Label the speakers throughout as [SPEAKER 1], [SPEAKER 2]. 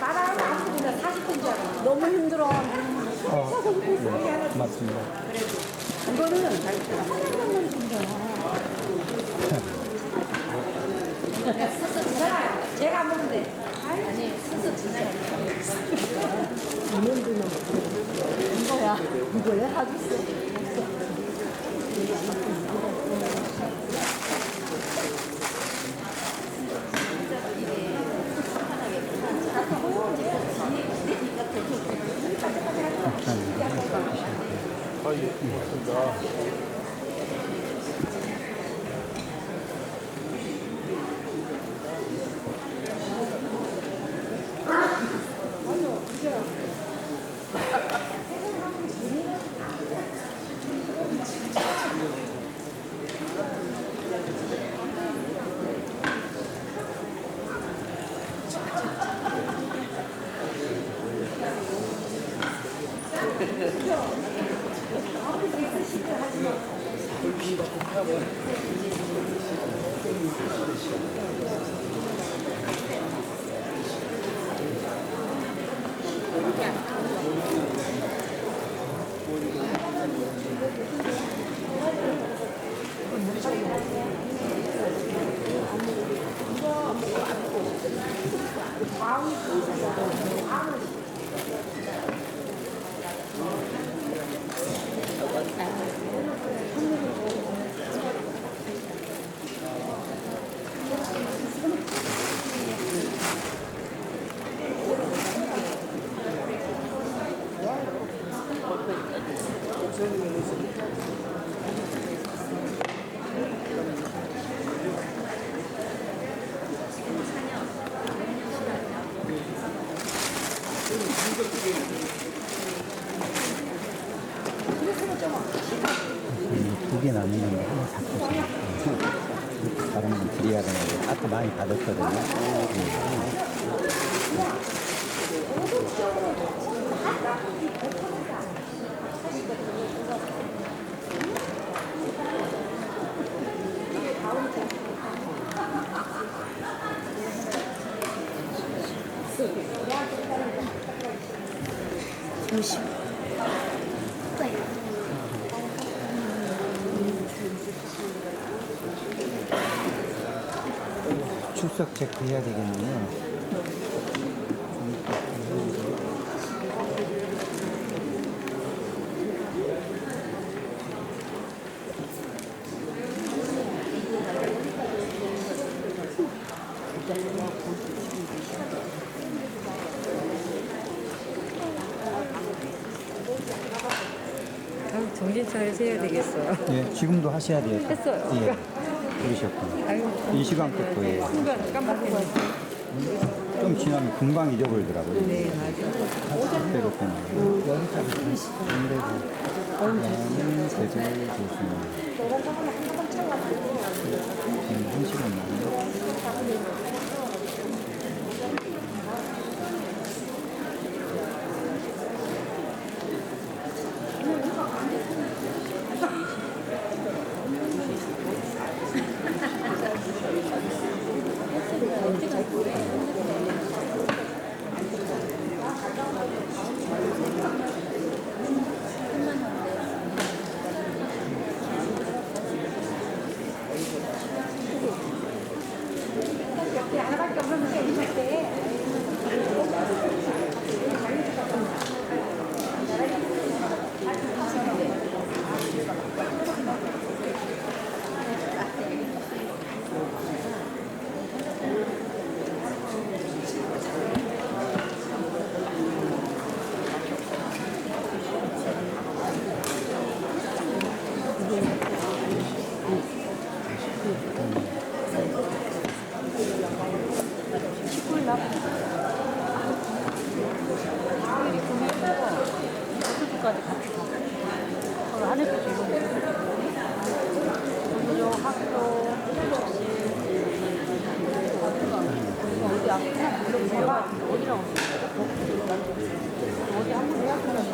[SPEAKER 1] 말하는 아무튼 40분 줄 알아. 너무 힘들어.
[SPEAKER 2] 네, 맞습니다.
[SPEAKER 1] 이거는 하나만 준다. 제가 안 먹으면 돼. 아니, 스스 주세요. 이거야. 이거야? 아주
[SPEAKER 2] 아, 예, 고맙습니다. 두 개 나누는데 하나 잡수세요. 다른 분 드려야 되는데 아까 많이 받았거든요. 출석 체크해야 되겠네요.
[SPEAKER 1] 정신 차려서 해야 되겠어요.
[SPEAKER 2] 예, 지금도 하셔야 돼요.
[SPEAKER 1] 했어요.
[SPEAKER 2] 예, 그러셨구나. 이 시간 것도 예.
[SPEAKER 1] 순간 깜빡하고 왔어요.
[SPEAKER 2] 좀 지나면 금방 잊어버리더라고요.
[SPEAKER 1] 네, 맞아요.
[SPEAKER 2] 그것 때문에. 여기까지 안 되고. 그다음에 제재를 조심해. 한 시간 남았네.
[SPEAKER 1] 하나밖에 없는데 이럴 때
[SPEAKER 3] 까지 같이 가. 그걸 안 해도 되고. 그리고 학교, 급식, 어디 아프나? 제가 어디라고 어디 한번 예약하면 돼.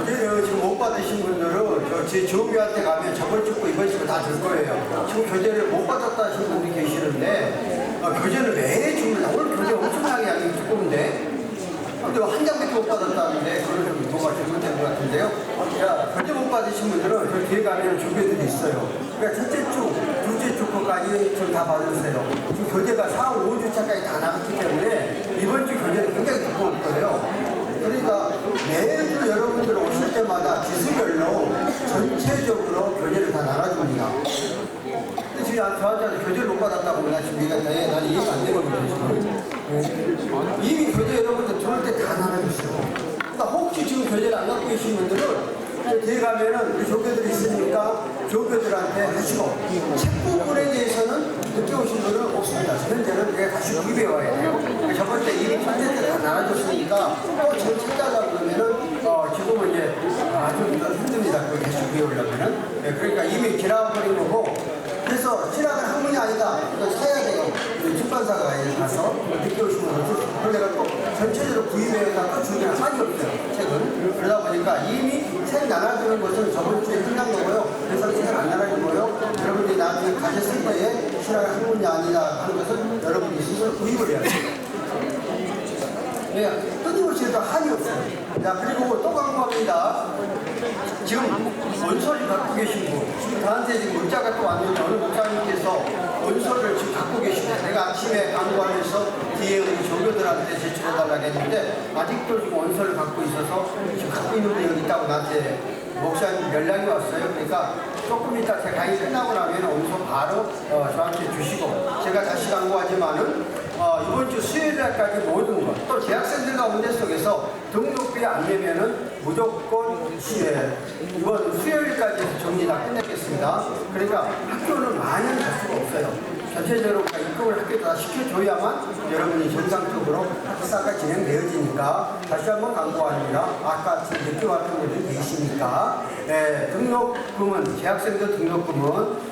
[SPEAKER 4] 교재 지금 못 받으신 분들은 제 지원교한테 가면 저번 주고 이번 주고 다 줄 거예요. 지금 교재를 못 받았다 하신 분들이 계시는데 교재를 왜 줍니다. 오늘 교재 엄청나게 양이 두꺼운데 근데 한 장밖에 못 받았다는데 그런 좀 뭐가 잘못된 것 같은데요. 자, 교재 못 받으신 분들은 저 뒤에 가면 조교들이 있어요. 그러니까 첫째 주, 둘째 주 거까지 좀 다 받으세요. 지금 교재가 4, 5주차까지 다 나갔기 때문에 이번 주 교재는 굉장히 두꺼울 거예요. 그러니까 매주 여러분들 오실 때마다 기수별로 전체적으로 교재를 다 나눠줍니다. 근데 지금 저한테 교재를 못 받았다고 나 지금 나는 이해가 안 되거든요. 지금. 이미 교재 여러분들 들어올 때 다 나눠줬어요. 그러니까 혹시 지금 교재를 안 갖고 계신 분들은 뒤에 가면은 우리 조교들이 있으니까 조교들한테 하시고 책 부분에 대해서는 늦게 오신 분은 없습니다. 현재는 내가 다시 구입해 와야 돼요. 저번 때 이미 전체 때 다 나눠줬으니까 또 책 달라고 그러면은 지금은 이제 좀 힘듭니다. 그걸 다시 구입해 오려면은. 네, 그러니까 이미 지나버린 거고 그래서 지나간 학문이 아니다. 이거 사야 돼요. 출판사가 가서 늦게 오시면 그걸 내가 또 전체적으로 구입해서 또 주기는 한이 없어요. 책은. 그러다 보니까 이미 책 나눠주는 것은 저번 주에 끝난 거고요. 그래서 책을 안 나눠준 거예요. 여러분들이 나중에 가셨을 때에 신학 학문이 아니다 하는 것은 여러분이 스스로 구입을 해야 돼요. 네, 끊임없이 해도 한이 없어요. 자, 그리고 또 광고합니다. 지금 원서를 갖고 계신 분, 지금 저한테 지금 문자가 또 왔는데 어느 목사님께서 원서를 지금 갖고 계시고 내가 아침에 광고하면서 뒤에 우리 조교들한테 제출해달라고 했는데 아직도 지금 원서를 갖고 있어서 지금 갖고 있는 분이 여기 있다고 나한테 목사님 연락이 왔어요. 그러니까 조금 이따 제 강의 끝나고 나면 원서 바로 저한테 주시고 제가 다시 광고하지만은 이번 주 수요일날까지 모든 것, 또 재학생들 가운데 속에서 등록비 안 내면은 무조건 이번 수요일까지 정리 다 끝내겠습니다. 그러니까 학교는 많이 갈 수가 없어요. 전체적으로 입금을 학교에 다 시켜줘야만 여러분이 정상적으로 학사가 진행되어지니까 다시 한번 강조합니다. 아까 지금 늦게 왔던 분들이 계시니까 등록금은 재학생들 등록금은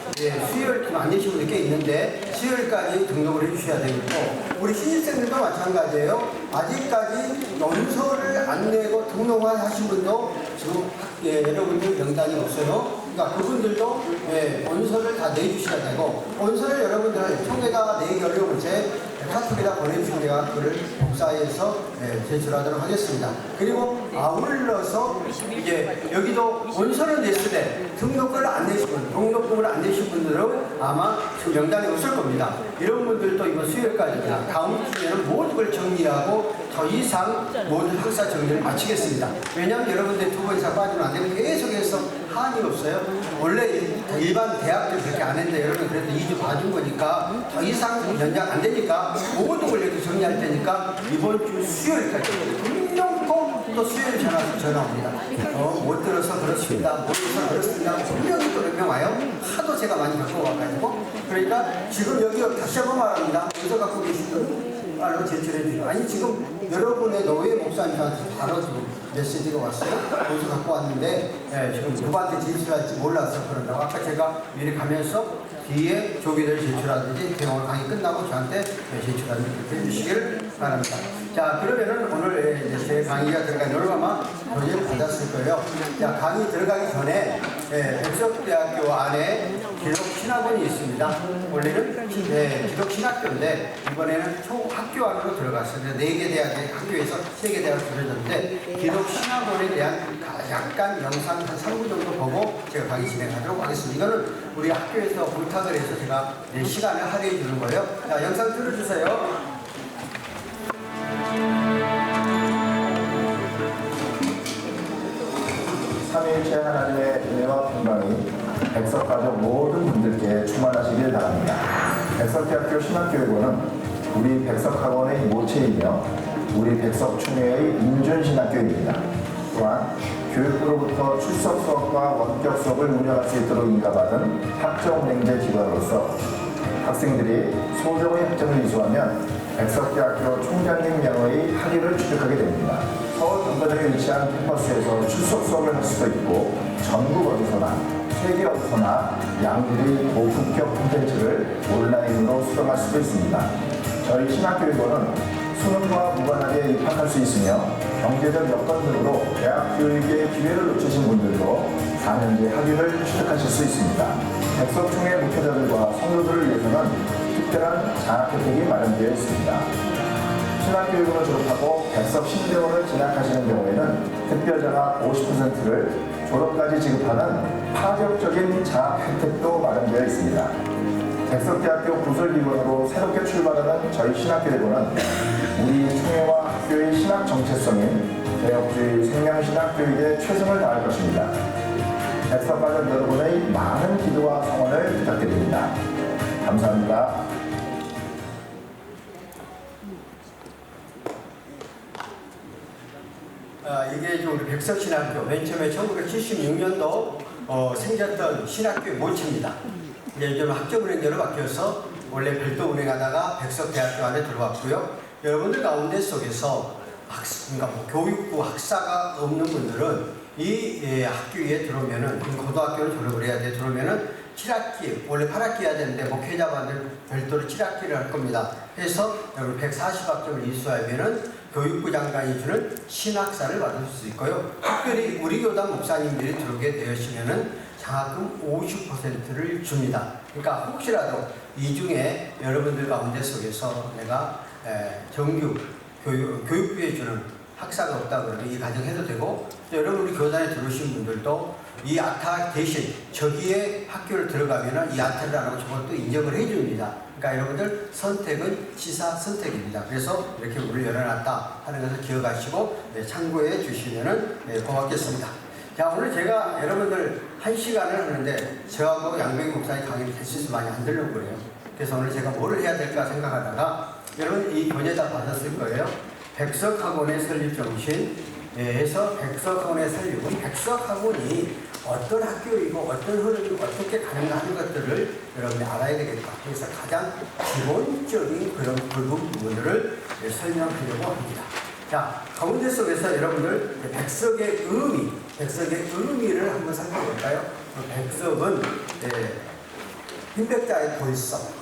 [SPEAKER 4] 수요일 안 내신 분들 꽤 있는데 수요일까지 등록을 해주셔야 되겠고 우리 신입생들도 마찬가지예요. 아직까지 원서를 안 내고 등록만 하신 분도 지금 여러분들 명단이 없어요. 그러니까 그분들도 원서를 다 내주셔야 되고 원서를 여러분들 통에다 내기 어려우면 제 카톡에다 보내주시면 제가 그를 복사해서 제출하도록 하겠습니다. 그리고 아울러서 이제 여기도 원서를 냈을 때 등록을 안 내신 분, 등록금을 안 내신 분들은 아마 지금 명단에 없을 겁니다. 이런 분들도 이번 수요일까지나 다음 주에는 모든 걸 정리하고 더 이상 모든 학사 정리를 마치겠습니다. 왜냐하면 여러분들 두 번 이상 빠지면 안 되면 계속해서 한이 없어요. 원래 일반 대학들 그렇게 안 했는데 여러분 그래도 2주 봐준 거니까 더 이상 연장 안 되니까 모든 걸 이렇게 정리할 테니까 이번 주 수요일까지 분명 또 수요일 전화 옵니다. 못 들어서 그렇습니다. 못 들어서 그렇습니다. 분명히 또 몇 명 와요. 하도 제가 많이 갖고 와가지고 그러니까 지금 여기 다시 한번 말합니다. 어디서 갖고 계신 분 바로 제출해 주세요. 아니 지금 여러분의 노예 목사님한테 바로 지금 메시지가 왔어요. 어디서 갖고 왔는데 지금 누구한테 제출할지 몰라서 그런다고 아까 제가 미리 가면서 뒤에 조기를 제출하든지 대원 강의 끝나고 저한테 제출하든지 해주시기를 바랍니다. 자, 그러면은 오늘 이제 제 강의가 들어간 얼마나 도전을 받았을 거예요. 자, 강의 들어가기 전에 백석대학교 안에 기독신학원이 있습니다. 원래는 기독신학교인데 이번에는 총학교 안으로 들어갔어요. 4개 대학의 학교에서 3개 대학을 들어졌는데 기독신학원에 대한 약간 영상 한 3분 정도 보고 제가 강의 진행하도록 하겠습니다. 이거는 우리 학교에서 부탁을 해서 제가 시간을 할애해 주는 거예요. 자, 영상 틀어주세요.
[SPEAKER 5] 삼위일체 하나님의 은혜와 평강이 백석가족 모든 분들께 충만하시길 바랍니다. 백석대학교 신학교회고는 우리 백석학원의 모체이며 우리 백석충회의 인준신학교입니다. 또한 교육부로부터 출석 수업과 원격 수업을 운영할 수 있도록 인가받은 학점운행제 기관으로서 학생들이 소정의 학점을 이수하면 백석대학교 총장님 명의 학위를 취득하게 됩니다. 서울 본거장에 위치한 캠퍼스에서 출석 수업을 할 수도 있고 전국 어디서나 세계 어디서나 양질의 고품격 콘텐츠를 온라인으로 수강할 수도 있습니다. 저희 신학교육원은 수능과 무관하게 입학할 수 있으며 경제적 여건 등으로 대학 교육의 기회를 놓치신 분들도 4년제 학위를 취득하실 수 있습니다. 백석총회 목회자들과 성도들을 위해서는 특별한 장학 혜택이 마련되어 있습니다. 신학교육원을 졸업하고 백석 신대원을 진학하시는 경우에는 특별장학 50%를 졸업까지 지급하는 파격적인 장학 혜택도 마련되어 있습니다. 백석대학교 부설기관으로 새롭게 출발하는 저희 신학교육원은 우리 총회와 학교의 신학 정체성인 개혁주의 생명신학 교육에 최선을 다할 것입니다. 백석가족 여러분의 많은 기도와 성원을 부탁드립니다. 감사합니다.
[SPEAKER 4] 이게 이제 우리 백석신학교 맨 처음에 1976년도 생겼던 학교의 모체입니다. 이제 좀 학교 운행제로 바뀌어서 원래 별도 운행하다가 백석대학교 안에 들어왔고요. 여러분들 가운데 속에서 그러니까 뭐 교육부 학사가 없는 분들은 이 학교에 들어오면은 고등학교를 졸업을 해야 돼. 들어오면은 7학기 원래 8학기 해야 되는데 목회자반들 별도로 7학기를 할 겁니다. 해서 여러분 140학점을 이수하면은 교육부 장관이 주는 신학사를 받을 수 있고요. 특별히 우리 교단 목사님들이 들어오게 되시면은 장학금 50%를 줍니다. 그러니까 혹시라도 이 중에 여러분들 가운데 속에서 내가 정규 교육부에 주는 학사가 없다 그러면 이 가정해도 되고, 또 여러분 우리 교단에 들어오신 분들도 이 아타 대신 저기에 학교를 들어가면은 이 아타를 안 하고 저것도 인정을 해줍니다. 그러니까 여러분들 선택은 시사 선택입니다. 그래서 이렇게 문을 열어놨다 하는 것을 기억하시고 참고해 주시면은 고맙겠습니다. 자, 오늘 제가 여러분들 1시간을 하는데 저하고 양병희 목사님 강의를 대체수 많이 안 들려고 그래요. 그래서 오늘 제가 뭐를 해야 될까 생각하다가 여러분 이 교재 다 받았을 거예요. 백석학원의 설립정신에서 백석학원의 설립은 백석학원이 어떤 학교이고 어떤 흐름이 어떻게 가능가 하는 것들을 여러분이 알아야 되겠다. 그래서 가장 기본적인 그런 부분들을 설명하려고 합니다. 자, 가운데 속에서 여러분들 백석의 의미를 한번 살펴볼까요? 백석은 흰백자의 볼석,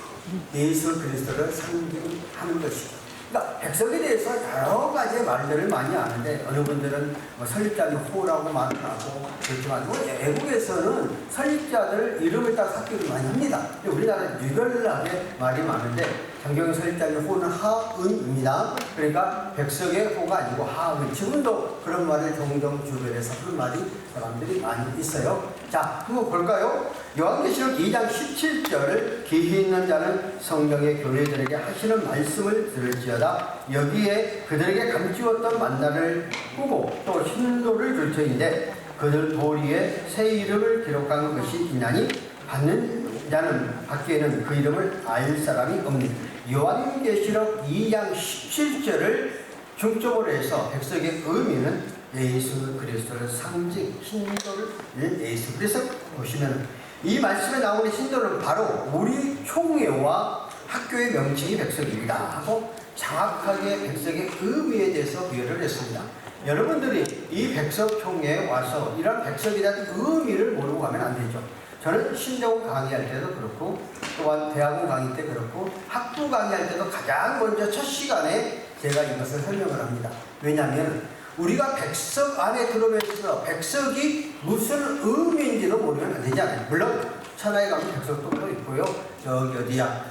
[SPEAKER 4] 예수 그리스도를 상징하는 것이죠. 그러니까 백석에 대해서 여러 가지 말들을 많이 아는데 어느 분들은 설립자는 호라고 말을 하고 그렇지만 외국에서는 설립자들 이름을 따서 학교를 많이 합니다. 우리나라는 유별나게 말이 많은데 장경영 설립자는 호는 하은입니다. 그러니까 백석의 호가 아니고 하은. 지금도 그런 말을 종종 주변에서 하는 말이 사람들이 많이 있어요. 자, 한번 볼까요? 요한계시록 2장 17절을 귀히 있는 자는 성령의 교회들에게 하시는 말씀을 들을지어다. 여기에 그들에게 감추었던 만나를 꾸고 또 흰돌을 줄 터인데 그들 돌 위에 새 이름을 기록한 것이 있나니 받는 자는 받기에는 그 이름을 알 사람이 없는. 요한계시록 2장 17절을 중점으로 해서 백석의 의미는 예수 그리스도를 상징, 흰돌을 예수. 그래서 보시면 이 말씀에 나오는 흰돌은 바로 우리 총회와 학교의 명칭이 백석입니다 하고 정확하게 백석의 의미에 대해서 비교를 했습니다. 여러분들이 이 백석 총회에 와서 이런 백석에 대한 의미를 모르고 가면 안 되죠. 저는 신대원 강의할 때도 그렇고 또한 대학원 강의 때 그렇고 학부 강의할 때도 가장 먼저 첫 시간에 제가 이것을 설명을 합니다. 왜냐하면 우리가 백석 안에 들어오면서 백석이 무슨 의미인지도 모르면 안 되잖아요. 물론 천하에 가면 백석도 또 있고요. 저기 어디야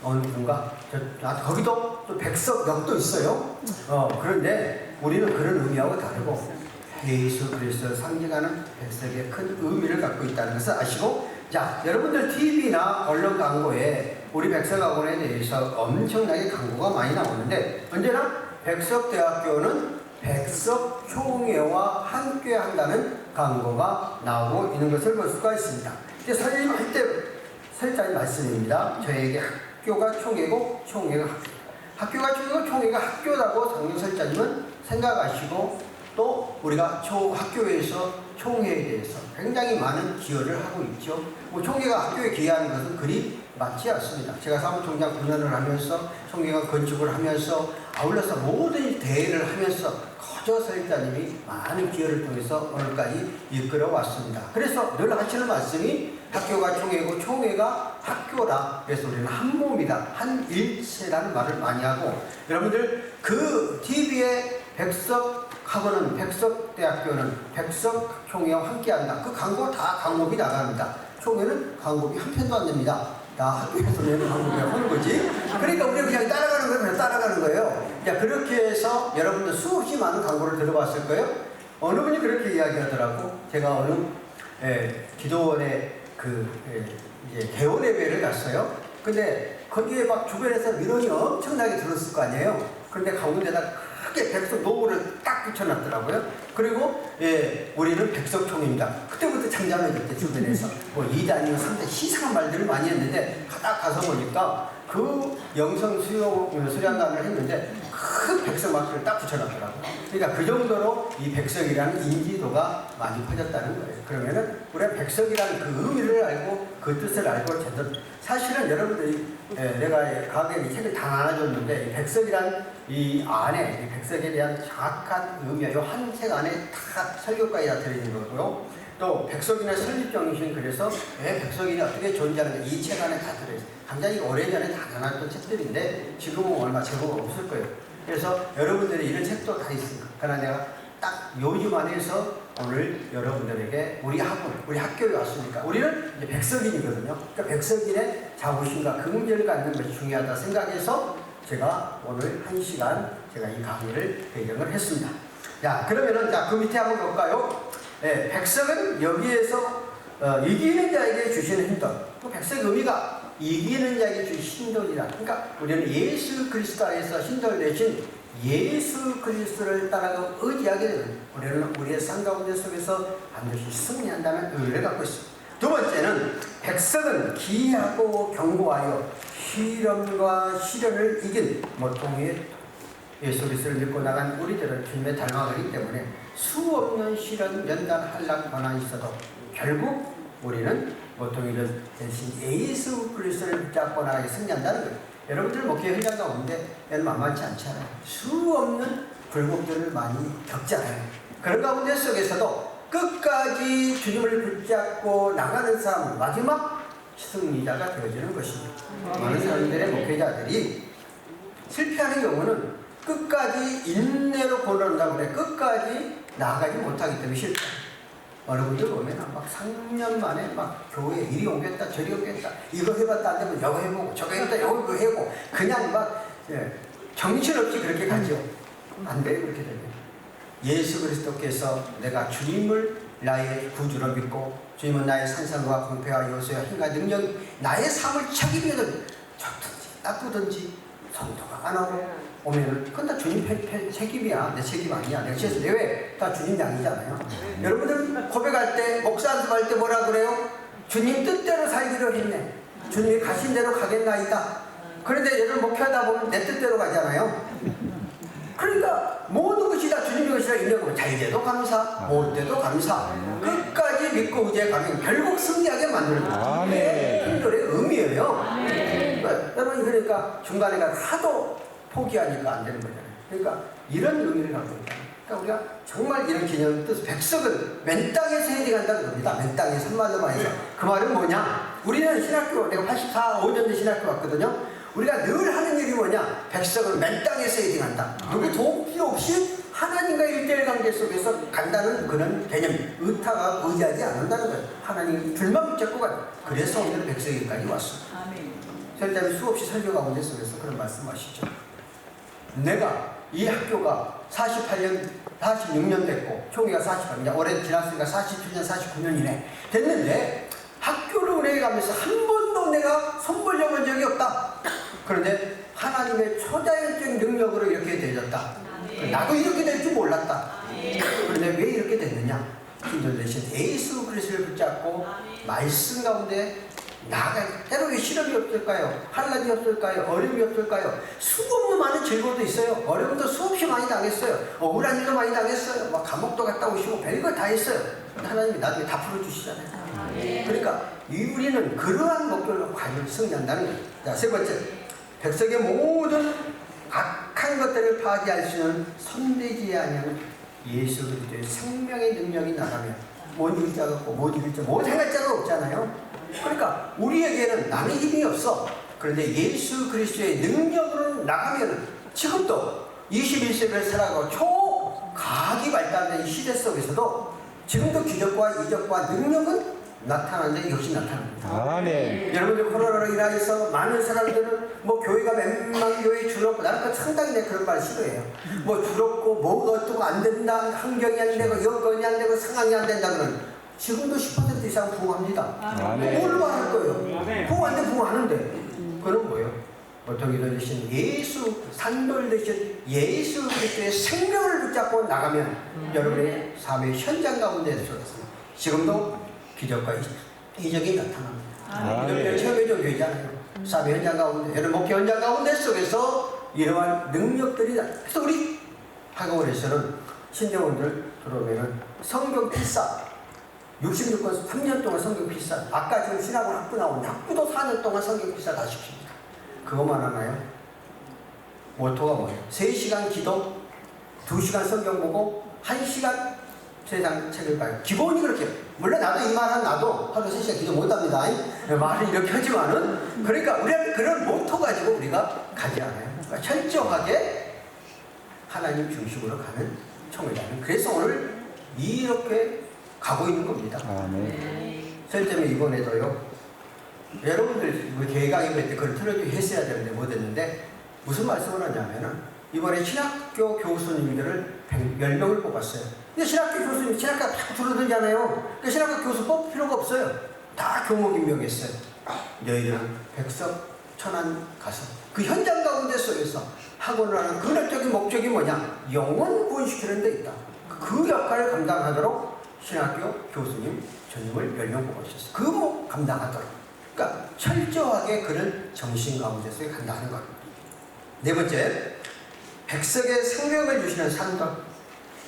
[SPEAKER 4] 어느 군가 거기도 또 백석역도 있어요. 그런데 우리는 그런 의미하고 다르고 예수 그리스도를 상징하는 백석의 큰 의미를 갖고 있다는 것을 아시고, 자, 여러분들 TV나 언론 광고에 우리 백석학원에 대해서 엄청나게 광고가 많이 나오는데 언제나 백석대학교는 백석총회와 함께 한다는 광고가 나오고 있는 것을 볼 수가 있습니다. 설립할 때 설자의 말씀입니다. 저에게 학교가 총회고 총회가 학교가 총회고 총회가 학교라고 장로 설자님은 생각하시고 또 우리가 학교에서 총회에 대해서 굉장히 많은 기여를 하고 있죠. 총회가 학교에 기여하는 것은 그리 많지 않습니다. 제가 사무총장 9년을 하면서 총회가 건축을 하면서 아울러서 모든 대회를 하면서 거저 설립자님이 많은 기여를 통해서 오늘까지 이끌어 왔습니다. 그래서 늘 하시는 말씀이 학교가 총회고 총회가 학교라. 그래서 우리는 한 몸이다, 한 일체라는 말을 많이 하고, 여러분들 그 TV에 백석학원은, 백석대학교는 백석총회와 함께한다. 그 광고 다 광고비 나갑니다. 총회는 광고비 한 편도 안 냅니다. 다 학교에서 내는 광고비가 하는 거지. 그러니까 우리가 그냥 따라가는 거예요. 그냥 따라가는 거예요. 자, 그렇게 해서 여러분들 수없이 많은 광고를 들어봤을 거예요. 어느 분이 그렇게 이야기하더라고. 제가 어느 기도원에 이제 개원 예배를 갔어요. 근데 거기에 막 주변에서 민원이 엄청나게 들었을 거 아니에요. 그런데 가운데다 크게 백석 노고를 딱 붙여놨더라고요. 그리고 우리는 백석총입니다. 그때부터 잠잠해졌대. 주변에서 뭐 2대 아니면 3대 이상한 말들을 많이 했는데 딱 가서 보니까 그 영성 수련관을 했는데 큰 백석 마크를 딱 붙여놨더라고요. 그러니까 그 정도로 이 백석이라는 인지도가 많이 퍼졌다는 거예요. 그러면은 우리가 백석이라는 그 의미를 알고 그 뜻을 알고 제대로, 사실은 여러분들이 내가 과거에 이 책을 다 나눠줬는데 이 백석이란 이 안에 이 백석에 대한 정확한 의미, 이 한 책 안에 다 설교까지 다 들어있는 거고요. 또 백석인의 설립정신, 그래서 왜 백석인이 어떻게 존재하는지 이 책 안에 다 들어있어요. 굉장히 오래전에 다 나눴던 책들인데 지금은 얼마 제고가 없을 거예요. 그래서 여러분들이 이런 책도 다 있습니다. 그러나 내가 딱 요즘 안에서 오늘 여러분들에게 우리 학원, 우리 학교에 왔으니까 우리는 이제 백석인이거든요. 그러니까 백석인의 자부심과 긍정을 갖는 것이 중요하다 생각해서 제가 오늘 1시간 제가 이 강의를 배경을 했습니다. 자, 그러면은 자, 그 밑에 한번 볼까요? 백석은 여기에서 이기는 자에게 주시는 힘돈. 그 백석의 의미가 이기는 자에게 주신 신돌이라. 그러니까 우리는 예수 그리스도 안에서 신돌 대신 예수 그리스도를 따라가고 의지하게 되는, 우리는 우리의 삶 가운데 속에서 반드시 승리한다는 의미를 갖고 있습니다. 두 번째는 백석은 기하고 견고하여 시련과 시련을 이긴 모통의 예수 그리스도를 믿고 나간 우리들은 주님의 닮아가기 때문에 수없는 시련, 연단, 한락, 고난이 있어도 결국 우리는 보통 이런 대신 예수 그리스도를 붙잡고 나가게 승리한다는 거예요. 여러분들 목회 현장 가운데 만만치 않잖아요. 수없는 굴곡들을 많이 겪잖아요. 그런 가운데 속에서도 끝까지 주님을 붙잡고 나가는 사람은 마지막 승리자가 되어지는 것입니다. 많은 사람들의 목회자들이 실패하는 경우는 끝까지 인내로 고난한다고 그래. 끝까지 나아가지 못하기 때문에 실패해요. 여러분들 보면 막 3년 만에 막 교회에 이리 오겠다 저리 오겠다, 이거 해봤다 안 되면 이거 해보고 저거 해봤다 이거 해보고 그냥 막 정신없이 그렇게 가죠. 안 돼요. 그렇게 되면 예수 그리스도께서 내가 주님을 나의 구주로 믿고 주님은 나의 산성과 공패와 요소와 힘과 능력, 나의 삶을 책임이든 좋든지 나쁘든지 성도가 안 하고 오면은 그건 다 주님 책임이야. 내 책임 아니야. 내가 지어서 왜? 다 주님 양이잖아요. 여러분들 고백할 때, 목사 연습할 때 뭐라 그래요? 주님 뜻대로 살기로 했네. 주님이 가신 대로 가겠나이다. 그런데 여러분 목회하다 보면 내 뜻대로 가잖아요. 그러니까 모든 것이 다 주님의 것이라 인정하고 잘 때도 감사, 못 때도 감사, 끝까지 믿고 의지해 가면 결국 승리하게 만드는 거예요. 이게 힘들의 의미예요. 여러분 그러니까 중간에 가서 하도 포기하니까 안 되는 거잖아요. 그러니까 이런 의미를 갖고 있다. 그러니까 우리가 정말 이런 개념을 뜻, 백석은 맨 땅에서 헤딩한다는 겁니다. 맨 땅에서 한말로만 해서. 그 말은 뭐냐? 우리는 신학교, 내가 84, 5년 전 신학교 왔거든요. 우리가 늘 하는 일이 뭐냐? 백석은 맨 땅에서 헤딩한다. 누구 도움 필요 없이 하나님과 일대일 관계 속에서 간다는 그런 개념, 의타가 의지하지 않는다는 거예요. 하나님 줄만 붙잡고 가요. 그래서 오늘은 백석에까지 왔습니다. 설자는 수없이 설교 가운데 속에서 그런 말씀하시죠. 내가 이 학교가 48년, 46년 됐고 총회가 48년, 올해 지났으니까 47년, 49년이네 됐는데 학교를 운営가면서 한 번도 내가 손 벌려본 적이 없다. 그런데 하나님의 초자연적 능력으로 이렇게 되졌다. 나도 이렇게 될 줄 몰랐다. 그런데 왜 이렇게 됐느냐? 힘들 대신 예수 그리스도를 붙잡고 말씀 가운데 나아가야 돼. 때로 시련이 없을까요? 한란이 없을까요? 어려움이 없을까요? 수없는 많은 즐거움도 있어요. 어려움도 수없이 많이 당했어요. 억울한 일도 많이 당했어요. 막 감옥도 갔다 오시고 별거 다 했어요. 하나님이 나중에 다 풀어주시잖아요. 그러니까 우리는 그러한 목표로 과연 승리한다는 거예요. 자, 세 번째, 백석의 모든 악한 악한 것들을 파괴할 수 있는 선대지 아니하는 예수 그리스도의 생명의 능력이 나가면 못 이길 자가 없고 못 행할 자가 없잖아요. 그러니까 우리에게는 남의 힘이 없어. 그런데 예수 그리스도의 능력으로 나가면 지금도 21세기를 살아가고 초과학이 발달된 이 시대 속에서도 지금도 기적과 이적과 능력은 나타나는데 역시 나타납니다.
[SPEAKER 2] 아멘.
[SPEAKER 4] 여러분들 코로나로 인하여서 많은 사람들은 뭐 교회가 몇만 교회 줄었고 나는 상당히 내 그런 말 싫어해요. 뭐 줄었고 뭐가 어떻고 안 된다, 환경이 안 되고 여건이 안 되고 상황이 안 된다 그러면 지금도 10% 이상 부흥합니다. 뭘로 할 거예요? 부흥 안 돼, 부흥하는데. 그건 뭐예요? 보통 이런 대신 예수, 산돌 대신 예수 그리스도의 생명을 붙잡고 나가면 여러분의 삶의 현장 가운데 들어갔습니다. 지금도 기적과 이적이 나타납니다. 이런 체험의적 교회잖아요. 삶의 현장 가운데, 여러분 목회 현장 가운데 속에서 이러한 능력들이 그래서 우리 학원에서는 신대원들 들어오면은 성경 필사 66권 3년 동안 성경 필사, 아까 지금 신학원 학부 나온 학부도 4년 동안 성경 필사 다 시킵니다. 그것만 하나요? 모토가 뭐예요? 3시간 기도, 2시간 성경 보고 1시간 세상 책을 봐요. 기본이 그렇게. 물론 나도 이 말은 나도 하루 3시간 기도 못합니다. 말을 이렇게 하지만은 그러니까 우리한테 그런 모토 가지고 우리가 가지 않아요. 그러니까 철저하게 하나님 중심으로 가는 총회라는. 그래서 오늘 이렇게 가고 있는 겁니다. 저 때문에 이번에도요. 여러분들 우리 개강회 때 그걸 틀어주고 했어야 되는데 못했는데 무슨 말씀을 하냐면은 이번에 신학교 교수님들을 10명을 뽑았어요. 근데 신학교 교수님, 신학교가 다 줄어들잖아요. 그러니까 신학교 교수 뽑을 필요가 없어요. 다 교목 임명했어요. 너희들은 백석 천안 가서 그 현장 가운데 속에서 학원을 하는 근원적인 목적이 뭐냐? 영혼 구원시키는 데 있다. 그 역할을 감당하도록 신학교 교수님 전임을 10명 뽑아주셨어요. 그거 감당하도록. 그러니까 철저하게 그런 정신 가운데 속에 간다는 겁니다. 네 번째, 백석의 생명을 주시는 산도.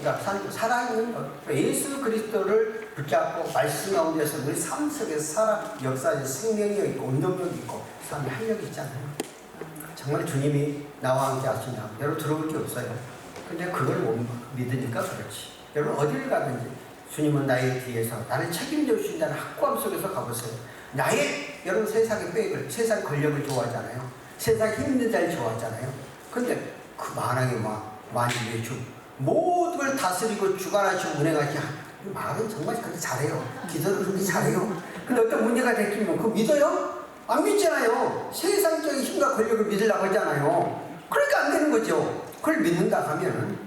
[SPEAKER 4] 그러니까 살아있는 것. 예수 그리스도를 붙잡고 말씀 가운데서 우리 삶 속에서 살아 역사에 생명이 있고 운동력이 있고 삶의 활력이 있잖아요. 정말 주님이 나와 함께 하신다. 여러분 들어볼 게 없어요. 근데 그걸 못 믿으니까 그렇지. 여러분 어디를 가든지 주님은 나의 뒤에서 나를 책임져 주신다는 확고함 속에서 가보세요. 여러분 세상의 백을, 세상 권력을 좋아하잖아요. 세상 힘든 자를 좋아하잖아요. 근데 그 만왕의 만주의 주 모든 걸 다스리고 주관하시고 운행하시 말은 정말 그렇게 잘해요. 기도를 그렇게 잘해요. 근데 어떤 문제가 생기면 그거 믿어요? 안 믿잖아요. 세상적인 힘과 권력을 믿으려고 하잖아요. 그러니까 안 되는 거죠. 그걸 믿는다 하면은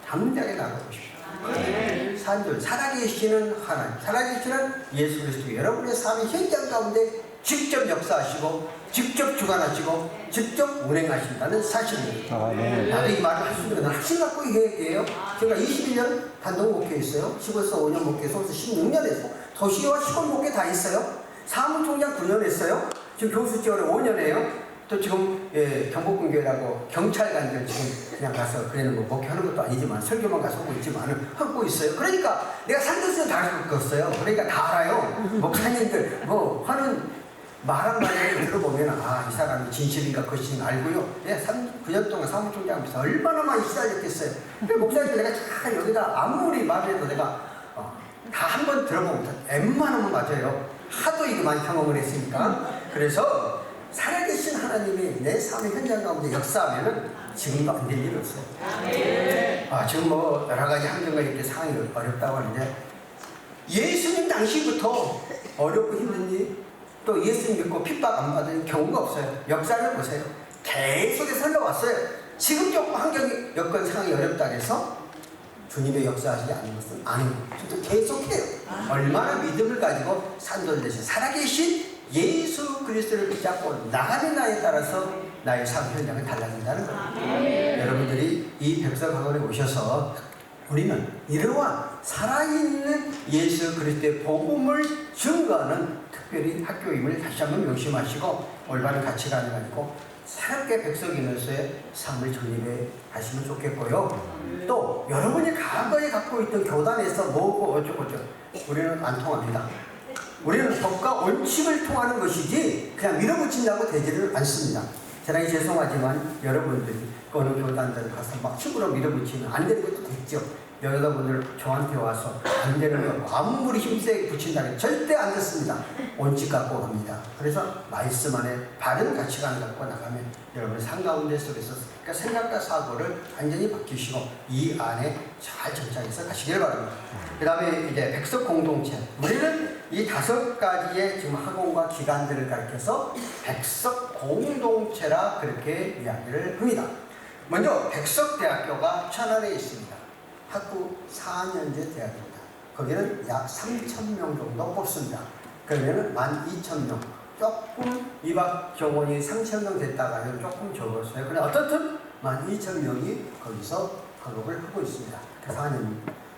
[SPEAKER 4] 담대하게 나가보십시오. 산들 살아계시는 하나님, 살아계시는 예수 그리스도 여러분의 삶의 현장 가운데 직접 역사하시고 직접 주관하시고 직접 운행하신다는 사실입니다. 나도 이 말을 할 수 있는 건 확신 갖고 해야 돼요. 제가 21년 단독 목회했어요. 시골서 5년 목회해서 16년 했어요. 도시와 시골 목회 다 했어요. 사무총장 9년 했어요. 지금 교수 지원을 5년 해요. 또 지금 경복궁교회라고 경찰관들 지금 그냥 가서 그래는 뭐 목회하는 것도 아니지만 설교만 가서 하고 있지만은 하고 있어요. 그러니까 내가 산뜻은 다 겪었어요. 그러니까 다 알아요. 목사님들 뭐 하는 말 한마디를 들어보면 이 사람이 진실인가 거짓인가 알고요. 내가 9년 동안 사무총장 하면서 얼마나 많이 시달렸겠어요. 근데 목사님들 내가 잘 여기다 아무리 말해도 내가 다 한 번 들어보면 웬만하면 맞아요. 하도 이거 많이 경험을 했으니까. 그래서 살아계신 하나님이 내 삶의 현장 가운데 역사하면은 지금도 안 될 일이 없어요. 지금 뭐 여러 가지 환경과 이렇게 상황이 어렵다고 하는데 예수님 당시부터 어렵고 힘든 일 또 예수님 믿고 핍박 안 받은 경우가 없어요. 역사를 보세요. 계속해서 흘러왔어요. 지금 조금 환경이 여건 상황이 어렵다 해서 주님의 역사하시지 않는 것은 아닙니다. 계속해요. 얼마나 믿음을 가지고 산돌 대신 살아계신 예수 그리스도를 붙잡고 나가는 나에 따라서 나의 삶 현장이 달라진다는 겁니다. 여러분들이 이 백석학원에 오셔서 우리는 이러한 살아있는 예수 그리스도의 복음을 증거하는 특별히 학교임을 다시 한번 명심하시고 올바른 가치관을 가지고 새롭게 백석인으로서의 삶을 정립해 하시면 좋겠고요. 또 여러분이 과거에 갖고 있던 교단에서 뭐고 어쩌고 우리는 안 통합니다. 우리는 법과 원칙을 통하는 것이지 그냥 밀어붙인다고 되지를 않습니다. 대단히 죄송하지만 여러분들이 어느 교단들 가서 막 축으로 밀어붙이면 안 되는 것도 됐죠. 여러분들 저한테 와서 안 되는 거 아무리 힘세게 붙인다면 절대 안 됐습니다. 원칙 갖고 갑니다. 그래서 말씀 안에 바른 가치관을 갖고 나가면 여러분 상가운데 속에서 그러니까 생각과 사고를 완전히 바뀌시고 이 안에 잘 정착해서 가시길 바랍니다. 그 다음에 이제 백석 공동체. 우리는 이 5가지의 지금 학원과 기관들을 가르쳐서 백석 공동체라 그렇게 이야기를 합니다. 먼저 백석대학교가 천안에 있습니다. 학부 4년제 대학입니다. 거기는 약 3,000명 정도 뽑습니다. 그러면은 12,000명. 조금 입학 정원이 3,000명 됐다가는 조금 적었어요. 근데 어떻든 12,000명이 거기서 학업을 하고 있습니다. 4년.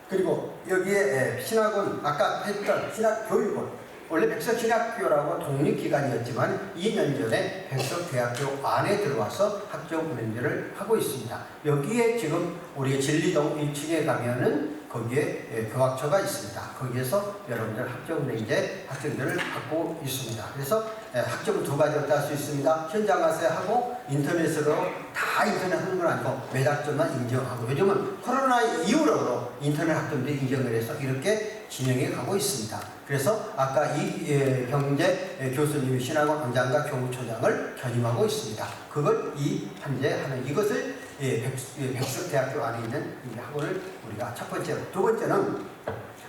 [SPEAKER 4] 그리고 여기에 신학원, 아까 했던 신학교육원. 원래 백석신학교라고 독립기관이었지만 2년 전에 백석대학교 안에 들어와서 학점 운영제를 하고 있습니다. 여기에 지금 우리 진리동 1층에 가면은 거기에 교학처가 있습니다. 거기에서 여러분들 학점 운영제 학점들을 받고 있습니다. 그래서 학점을 2가지로 딸 수 있습니다. 현장 가서 하고 인터넷으로 다 인터넷 하는 건 아니고 매학점만 인정하고 요즘은 코로나 이후로 인터넷 학점들이 인정을 해서 이렇게 진행해 가고 있습니다. 그래서 아까 이 경제 교수님이 신학원 원장과 교무처장을 겸임하고 있습니다. 그걸 이 현재 하는 이것을 백석대학교 안에 있는 이 학원을 우리가 첫 번째로, 두 번째는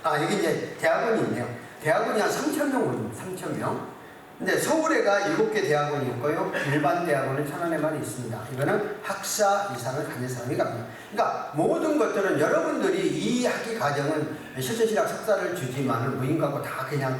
[SPEAKER 4] 여기 이제 대학원이 있네요. 대학원이 한 3,000명 오릅니다. 3,000명. 근데 서울에가 7개 대학원이 있고요. 일반 대학원은 천안에만 있습니다. 이거는 학사 이상을 가진 사람이 갑니다. 그러니까 모든 것들은 여러분들이 이 학위 과정은 실전신학 석사를 주지만은 무인가고 다 그냥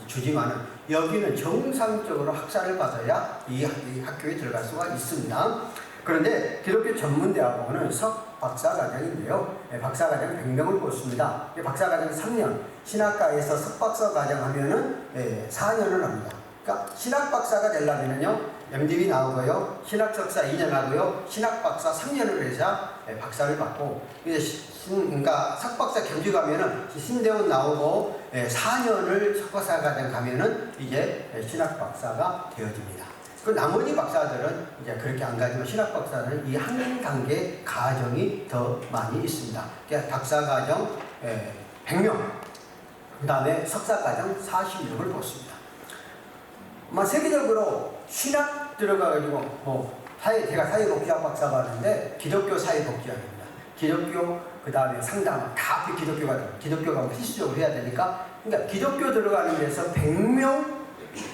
[SPEAKER 4] 주지만은 여기는 정상적으로 학사를 받아야 이 학교에 들어갈 수가 있습니다. 그런데 기독교 전문대학원은 석박사과정인데요. 박사과정 100명을 뽑습니다. 박사과정 3년, 신학과에서 석박사과정 하면은 4년을 합니다. 그러니까 신학박사가 되려면요, MDB 나오고요, 신학석사 2년 하고요, 신학박사 3년을 해서 박사를 받고, 그러니까 석박사 경주 가면은 신대원 나오고 4년을 석박사과정 가면은 이제 신학박사가 되어집니다. 그 나머지 박사들은 이제 그렇게 안 가지만 신학박사는 이 한 단계 과정이 더 많이 있습니다. 그러니까 박사과정 100명, 그 다음에 석사과정 40명을 뽑습니다. 세계적으로 신학 들어가가지고 제가 사회복지학 박사가 하는데 기독교 사회복지학입니다. 기독교 그 다음에 상담 다 앞에 기독교가 들어요. 기독교가 필수적으로 해야 되니까 그러니까 기독교 들어가는 데서 100명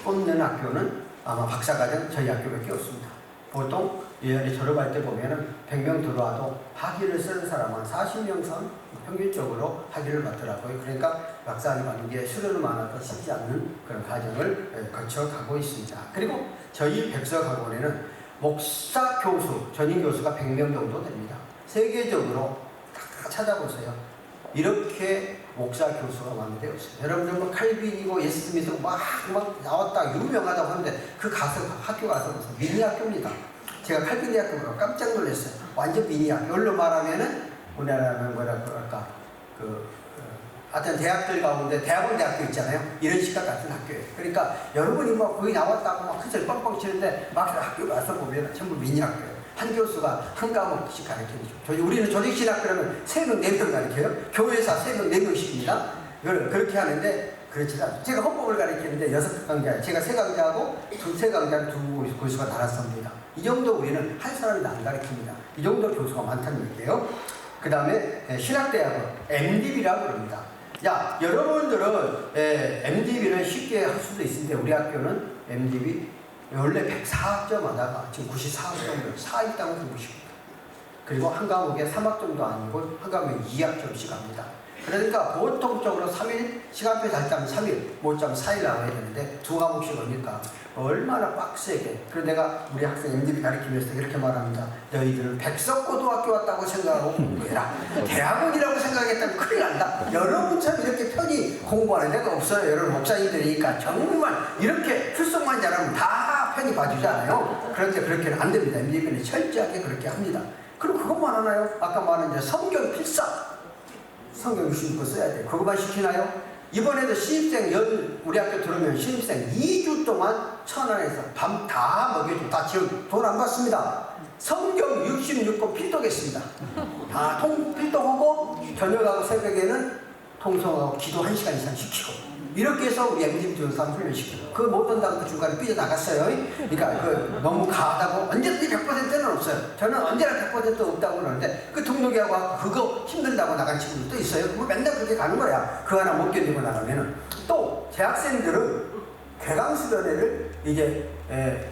[SPEAKER 4] 뽑는 학교는 아마 박사과정 저희 학교밖에 없습니다. 보통 예전에 졸업할 때 보면은 100명 들어와도 학위를 쓰는 사람은 40명 선 평균적으로 학위를 받더라고요. 그러니까 박사학위 받는 게 수료는 많아도 쉽지 않는 그런 과정을 거쳐가고 있습니다. 그리고 저희 백석학원에는 목사 교수, 전임 교수가 100명 정도 됩니다. 세계적으로 다 찾아보세요. 이렇게 목사 교수가 많은 데 없어요. 여러분들 칼빈이고 예수 스미스 막 나왔다 유명하다고 하는데 그 가서 학교 가서 무슨 미니 학교입니다. 제가 칼빈 대학교 깜짝 놀랐어요. 완전 미니 학교. 여기로 말하면은 우리나라는 뭐라고 할까 하여튼 대학들 가운데 대학원 대학교 있잖아요. 이런 식과 같은 학교예요. 그러니까 여러분이 거기 나왔다고 막 큰소리 뻥뻥 치는데 막상 학교 가서 보면 전부 미니 학교예요. 한 교수가 한 과목씩 가르쳐주죠. 우리는 조직신학 그러면 3명, 4명 가르쳐요. 교회에서 3명, 4명씩입니다. 그렇게 하는데 그렇지 않아요. 제가 헌법을 가르치는데 6강좌, 제가 3강좌하고 3강좌를 2 교수가 달았습니다. 이 정도 우리는 한 사람이 안 가르칩니다. 이 정도 교수가 많다는 얘기예요. 그 다음에 신학대학원, MDB라고 그럽니다. 여러분들은 MDB는 쉽게 할 수도 있는데 우리 학교는 MDB 원래 104학점 하다가 지금 94학점을 4일당을 주고 싶습니다. 그리고 한 과목에 3학점도 아니고 한 과목에 2학점씩 합니다. 그러니까 보통적으로 3일, 시간표 잘 짜면 3일, 못 짜면 4일 나와야 되는데 2과목씩 오니까 얼마나 빡세게. 그래서 내가 우리 학생 MDB 가르치면서 이렇게 말합니다. 너희들은 백석고등학교 왔다고 생각하고 공부해라. 대학원이라고 생각했다면 큰일 난다. 여러분처럼 이렇게 편히 공부하는 데가 없어요. 여러분 목사님들이니까 정말 이렇게 출석만 잘하면 다 편히 봐주잖아요. 그런데 그렇게는 안 됩니다. MDB는 철저하게 그렇게 합니다. 그럼 그것만 하나요? 아까 말한 이제 성경 필사. 성경 66권 써야 돼요. 그것만 시키나요? 이번에도 신입생 우리 학교 들어오면 신입생 2주 동안 천안에서 밤 다 먹여주고 다 지금 돈 안 받습니다. 성경 66권 필독했습니다. 다 필독하고 저녁하고 새벽에는 통성하고 기도 1시간 이상 시키고 이렇게 해서 우리 MDB 전사람 훈련시키고 그 못한 다음에 중간에 삐져나갔어요. 그러니까 너무 가하다고 언제든지 100%는 없어요. 저는 언제나 100% 없다고 그러는데 그 등록이하고 그거 힘들다고 나간 친구들도 있어요. 그럼 맨날 그렇게 가는 거야. 그 하나 못 견디고 나가면은. 또 재학생들은 개강수련회를 이제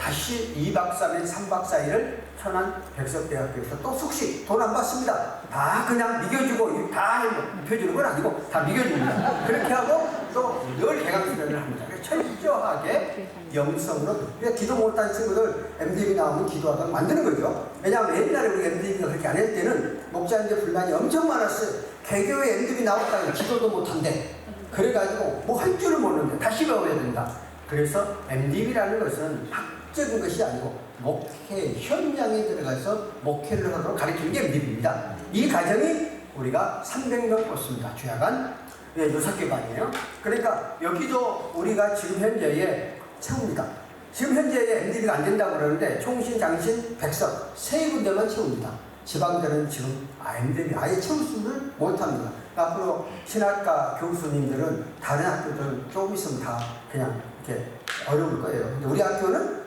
[SPEAKER 4] 다시 2박 3일 3박 4일을 천안 백석대학교에서 또 숙식 돈 안 받습니다. 다 그냥 미겨주고 다 입혀주는 건 아니고 다 미겨줍니다. 그렇게 하고 또 늘 개강수련을 합니다. 철저하게 영성으로 그러니까 기도 못한 친구들 MDB 나오면 기도하다가 만드는 거죠. 왜냐하면 옛날에 우리 MDB가 그렇게 안 할 때는 목사님들 불만이 엄청 많았어요. 개교에 MDB 나왔다고 기도도 못한대. 그래가지고 뭐 할 줄을 모르는데 다시 배워야 된다. 그래서 MDB라는 것은 학적인 것이 아니고 목회 현장에 들어가서 목회를 하도록 가르치는 게 MDB입니다. 이 과정이 우리가 300명 뽑습니다. 주야간 6개 반이에요. 그러니까 여기도 우리가 지금 현재에 채웁니다. 지금 현재에 MDB가 안 된다고 그러는데 총신, 장신, 백석 3군데만 채웁니다. 지방들은 지금 MDB 아예 채울 수를 못합니다. 앞으로 신학과 교수님들은 다른 학교들은 조금 있으면 다 그냥 이렇게 어려울 거예요. 근데 우리 학교는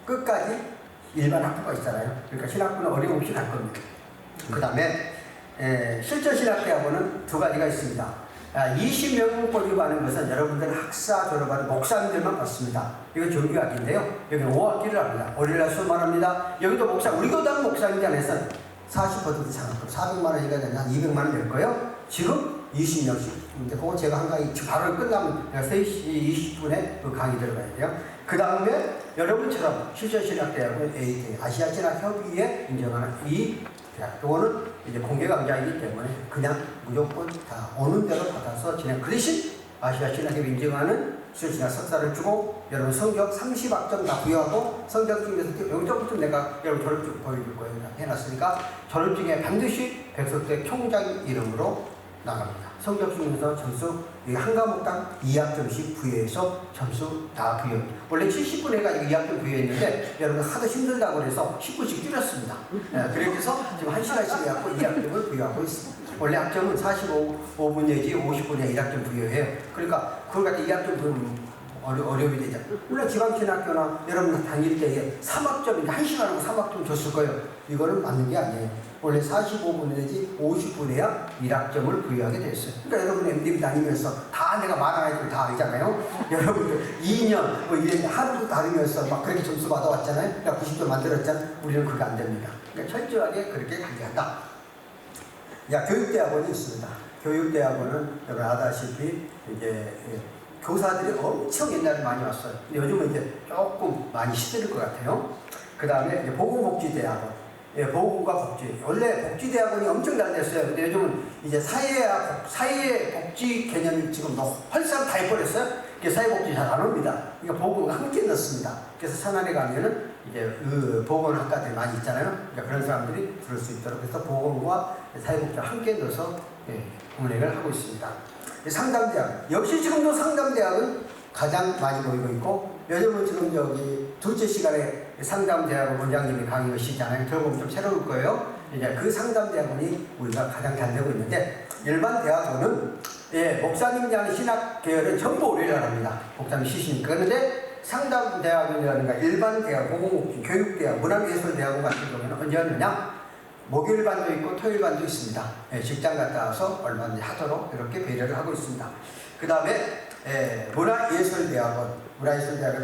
[SPEAKER 4] 끝까지 일반 학교가 있잖아요. 그러니까 신학부는 어려움없이 갈 겁니다. 그 다음에 실전신학대학원은 2가지가 있습니다. 20명 모집하는 것은 여러분들 학사 졸업하는 목사님들만 받습니다. 이거 정규학인데요. 여기는 5학기를 합니다. 월요일날 수업만 합니다. 여기도 목사, 우리 교당 목사님단에서 40% 장학금 400만 원이가 되면 한 200만 원 될 거예요. 지금 20명씩. 근데 그거 제가 한 강의 바로 끝나면 3시 20분에 그 강의 들어가야 돼요. 그 다음에 여러분처럼 실전신학대학은 AT, 아시아신학협의회 인정하는 이 대학. 이거는 이제 공개 강좌이기 때문에 그냥 무조건 다 오는 대로 받아서 진행. 그 대신 아시아신학협의회 인정하는 실전신학 석사를 주고 여러분 성적 30학점 다 부여하고 성적 중에서 여기서부터 내가 여러분 졸업증 보여줄 거예요. 해놨으니까 졸업증에 반드시 백석대 총장 이름으로 나갑니다. 성적 중에서 점수 한 과목당 2학점씩 부여해서 점수 다 부여. 원래 70분 해가지고 2학점 부여했는데 여러분 하도 힘들다고 그래서 10분씩 줄였습니다. 그래서 지금 1시간씩 해갖고 2학점을 부여하고 있습니다. 원래 학점은 45분 내지 50분에 1학점 부여해요. 그러니까 그걸 갖다 2학점 부여하면 어려움이 되죠. 물론 지방신학교나 여러분 다닐 때에 3학점인데 1시간하고 3학점 줬을 거예요. 이거는 맞는 게 아니에요. 원래 45분 내지 50분에야 1학점을 부여하게 됐어요. 그러니까 여러분 MDB 다니면서 다 내가 말하는 다 알잖아요. 여러분들 2년 뭐 1년 하루도 다니면서 막 그렇게 점수 받아왔잖아요. 그러니까 90점 만들었잖아요. 우리는 그게 안 됩니다. 그러니까 철저하게 그렇게 관리한다. 교육대학원이 있습니다. 교육대학원은 여러분 아다시피 이제 교사들이 엄청 옛날에 많이 왔어요. 근데 요즘은 이제 조금 많이 시들을 것 같아요. 그 다음에 보건복지대학원. 보건과 복지. 원래 복지대학원이 엄청 잘 됐어요. 근데 요즘은 이제 사회복지 개념이 지금 활성 다 해버렸어요. 사회복지 잘 안 옵니다. 그러니까 보건과 함께 넣습니다. 그래서 산안에 가면은 이제 보건학과들이 많이 있잖아요. 그러니까 그런 사람들이 들을 수 있도록 그래서 보건과 사회복지를 함께 넣어서 운행을 하고 있습니다. 상담대학. 역시 지금도 상담대학은 가장 많이 보이고 있고, 요즘은 지금 여기 둘째 시간에 상담대학원 원장님이 강의하시잖아요. 들어보면 좀 새로울 거예요. 이제 그 상담대학원이 우리가 가장 잘 되고 있는데, 일반 대학원은 목사님이라는 신학 계열은 전부 월요일날 합니다. 목사님 쉬시니까. 그런데 상담대학원이라든가 일반 대학, 공공복지, 교육대학, 문화예술대학원 같은 경우는 언제 하느냐? 목요일반도 있고 토요일반도 있습니다. 직장 갔다 와서 얼마든지 하도록 이렇게 배려를 하고 있습니다. 그 다음에 문화예술대학원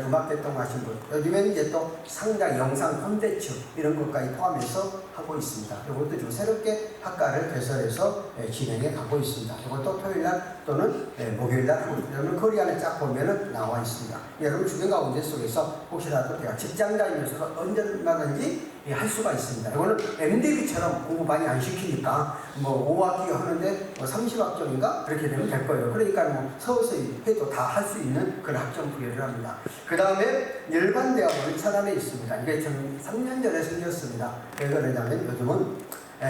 [SPEAKER 4] 음악대통 하신 분, 요즘에는 이제 또 상당 영상 콘텐츠 이런 것까지 포함해서 하고 있습니다. 이것도 좀 새롭게 학과를 개설해서 진행해 가고 있습니다. 이것도 토요일날 또는 목요일날 하고 있습니다. 여러분 코리안에 쫙 보면은 나와 있습니다. 여러분 주변 가운데 속에서 혹시라도 내가 직장 다니면서 언제나든지 할 수가 있습니다. 이거는 MDB처럼 공부 많이 안 시키니까 뭐 5학기 하는데 뭐 30학점인가 그렇게 되면 될 거예요. 그러니까 뭐 서서히 해도 다 할 수 있는 그런 학점 부여를 합니다. 그 다음에 일반 대학원은 천안에 있습니다. 이게 좀 3년 전에 생겼습니다. 왜 그러냐면 요즘은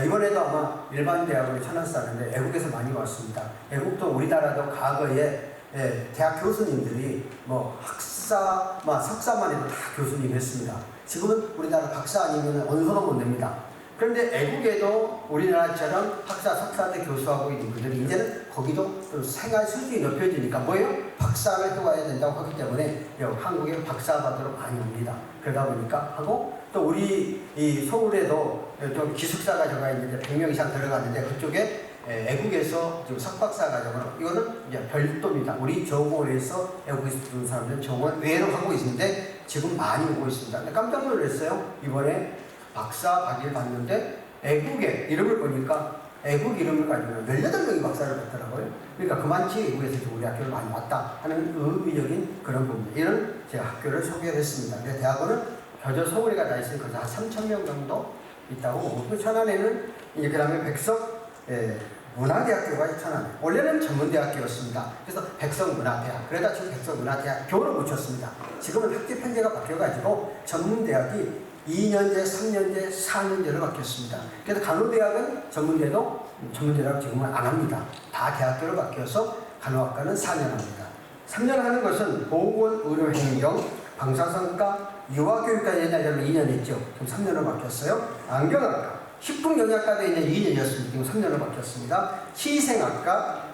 [SPEAKER 4] 이번에도 아마 일반 대학원이 천안 사는데 애국에서 많이 왔습니다. 애국도 우리나라도 과거에 대학 교수님들이 뭐 학사, 석사만 해도 다 교수님 했습니다. 지금은 우리나라 박사 아니면 원서도 못 냅니다. 그런데 애국에도 우리나라처럼 학사, 석사대 교수하고 있는 분들이 이제는 거기도 좀 생활 수준이 높여지니까 뭐예요? 박사를 해와야 된다고 하기 때문에 한국에 박사 받으러 많이 옵니다. 그러다 보니까 하고 또 우리 이 서울에도 좀 기숙사 과정가 있는데 100명 이상 들어가는데 그쪽에 애국에서 지금 석박사 과정으로 이거는 이제 별도입니다. 우리 정원에서 애국에서 들어온 사람들은 정원 외로 하고 있는데 지금 많이 오고 있습니다. 근데 깜짝 놀랐어요. 이번에 박사 학위를 받는데 애국의 이름을 보니까 애국 이름을 가지고 18명이 박사를 받더라고요. 그러니까 그만치 애국에서 우리 학교를 많이 왔다 하는 의미적인 그런 부분. 이런 제가 학교를 소개했습니다. 근데 대학원은 겨저 서울에가 다 있으니까 한 3,000명 정도 있다고. 그 천안에는 이제 그 다음에 백석 문화대학교가 천안에. 원래는 전문대학교였습니다. 그래서 백석문화대학. 그러다 지금 백석문화대학교로 붙였습니다. 지금은 학교 편제가 바뀌어가지고 전문대학이 2년제, 3년제, 4년제로 바뀌었습니다. 그래서 간호대학은 전문대라고 지금은 안 합니다. 다 대학교로 바뀌어서 간호학과는 4년 합니다. 3년 하는 것은 보건의료행정, 방사선과, 유아교육까지 옛날에는 2년 했죠. 지금 3년으로 바뀌었어요. 안경학과, 식품영양과도 이제 2년이었습니다. 지금 3년으로 바뀌었습니다. 시생학과,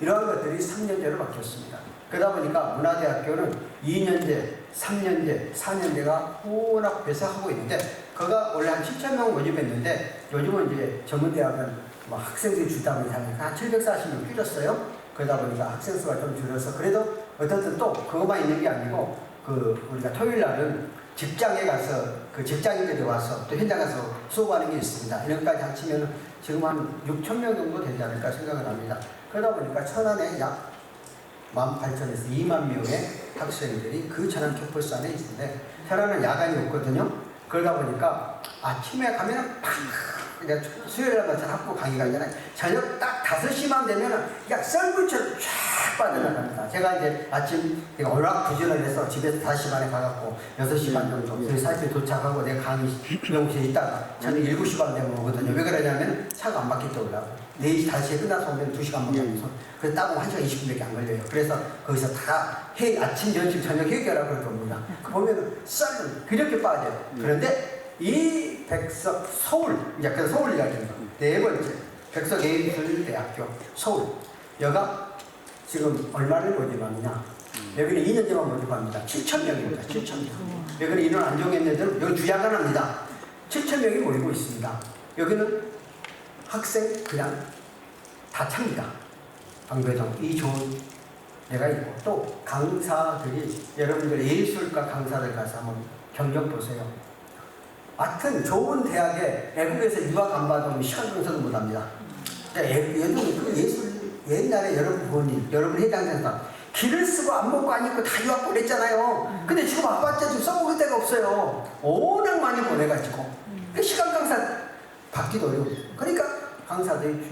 [SPEAKER 4] 이러한 것들이 3년제로 바뀌었습니다. 그러다 보니까 문화대학교는 2년제, 3년제, 4년제가 워낙 배석하고 있는데 그가 원래 한 7,000명 모집했는데 요즘은 이제 전문대학은 뭐 학생들이 주다 보니까 한 740명 줄였어요. 그러다 보니까 학생 수가 좀 줄여서 그래도 어쨌든 또 그것만 있는 게 아니고 우리가 토요일 날은 직장에 가서 그 직장인들이 와서 또 현장 가서 수업하는 게 있습니다. 이런 것까지 합치면 지금 한 6,000명 정도 되지 않을까 생각을 합니다. 그러다 보니까 천안에 약 18,000에서 2만 명의 학생들이 그 천안 캠퍼스 안에 있는데 천안은 야간이 없거든요. 그러다 보니까 아침에 가면은 그냥 수요일날만 학부 강의가 있잖아요. 저녁 딱 5시만 되면은 그냥 썰물처럼 쫙 빠져나갑니다. 제가 이제 아침 워낙 부지런을 해서 집에서 5시 반에 가갖고 6시 반 정도 저희 사이트에 도착하고 내가 강의 명실에 있다가 저는 7시 반 되면 오거든요. 왜 그러냐면 차가 안 막힐 때 올라가고 4시, 5시에 끝나서 오면 2시간 걸려서 그래서 따고 1시간 20분밖에 안 걸려요. 그래서 거기서 다 아침, 점심, 저녁 해결하고 그럴 겁니다. 보면은 썰은 그렇게 빠져요. 그런데 이 백석 서울, 이제 그래서 서울 이야기입니다. 네 번째, 백석 예술대학교 서울. 여가 지금 얼마를 모집하느냐. 여기는 2년제만 모집합니다. 7,000명입니다. 7,000명. 여기는 인원 안 정했는데 여기 주야간 합니다. 7,000명이 모이고 있습니다. 여기는 학생 그냥 다 찹니다. 방배동 이 좋은 데가 있고 또 강사들이 여러분들 예술과 강사들 가서 한번 경력 보세요. 하여튼 좋은 대학에 외국에서 유학 안 받으면 시간 강사도 못합니다. 예술 옛날에 여러분 부모님, 여러분 해당자가 길을 쓰고 안 먹고 안 입고 다 유학 보냈잖아요. 근데 지금 아빠한테 좀 써먹을 데가 없어요. 워낙 많이 보내가지고 시간 강사 받기도 어려워요. 그러니까 강사들이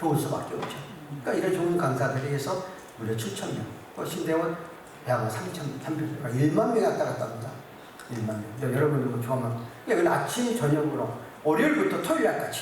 [SPEAKER 4] 좋을 수밖에 없죠. 그러니까 이런 좋은 강사들이 해서 무려 7,000명, 또 신대원 대학은 3,300명, 1만 명이 왔다 갔다 합니다. 1만 명. 여러분들 뭐 좋아하면 여기는 아침 저녁으로 월요일부터 토요일까지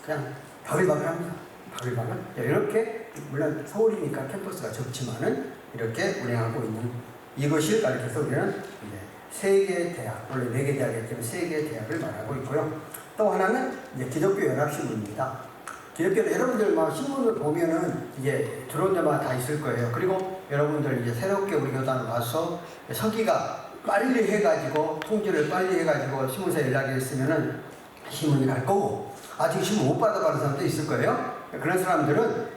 [SPEAKER 4] 그냥 바글바글 합니다. 바글바글. 이렇게 물론 서울이니까 캠퍼스가 적지만은 이렇게 운행하고 있는 이것을 가리켜서 우리는 이제 3개 대학, 원래 4개 대학이었지만 3개 대학을 말하고 있고요. 또 하나는 이제 기독교 연합신문입니다. 기독교 여러분들 막 신문을 보면은 이제 들어온 데마다 다 있을 거예요. 그리고 여러분들 이제 새롭게 우리 교단 와서 서기가 빨리 해가지고 통지를 빨리 해가지고 신문사에 연락했으면은 신문이 갈 거고 아직 신문 못 받아가는 사람도 있을 거예요. 그런 사람들은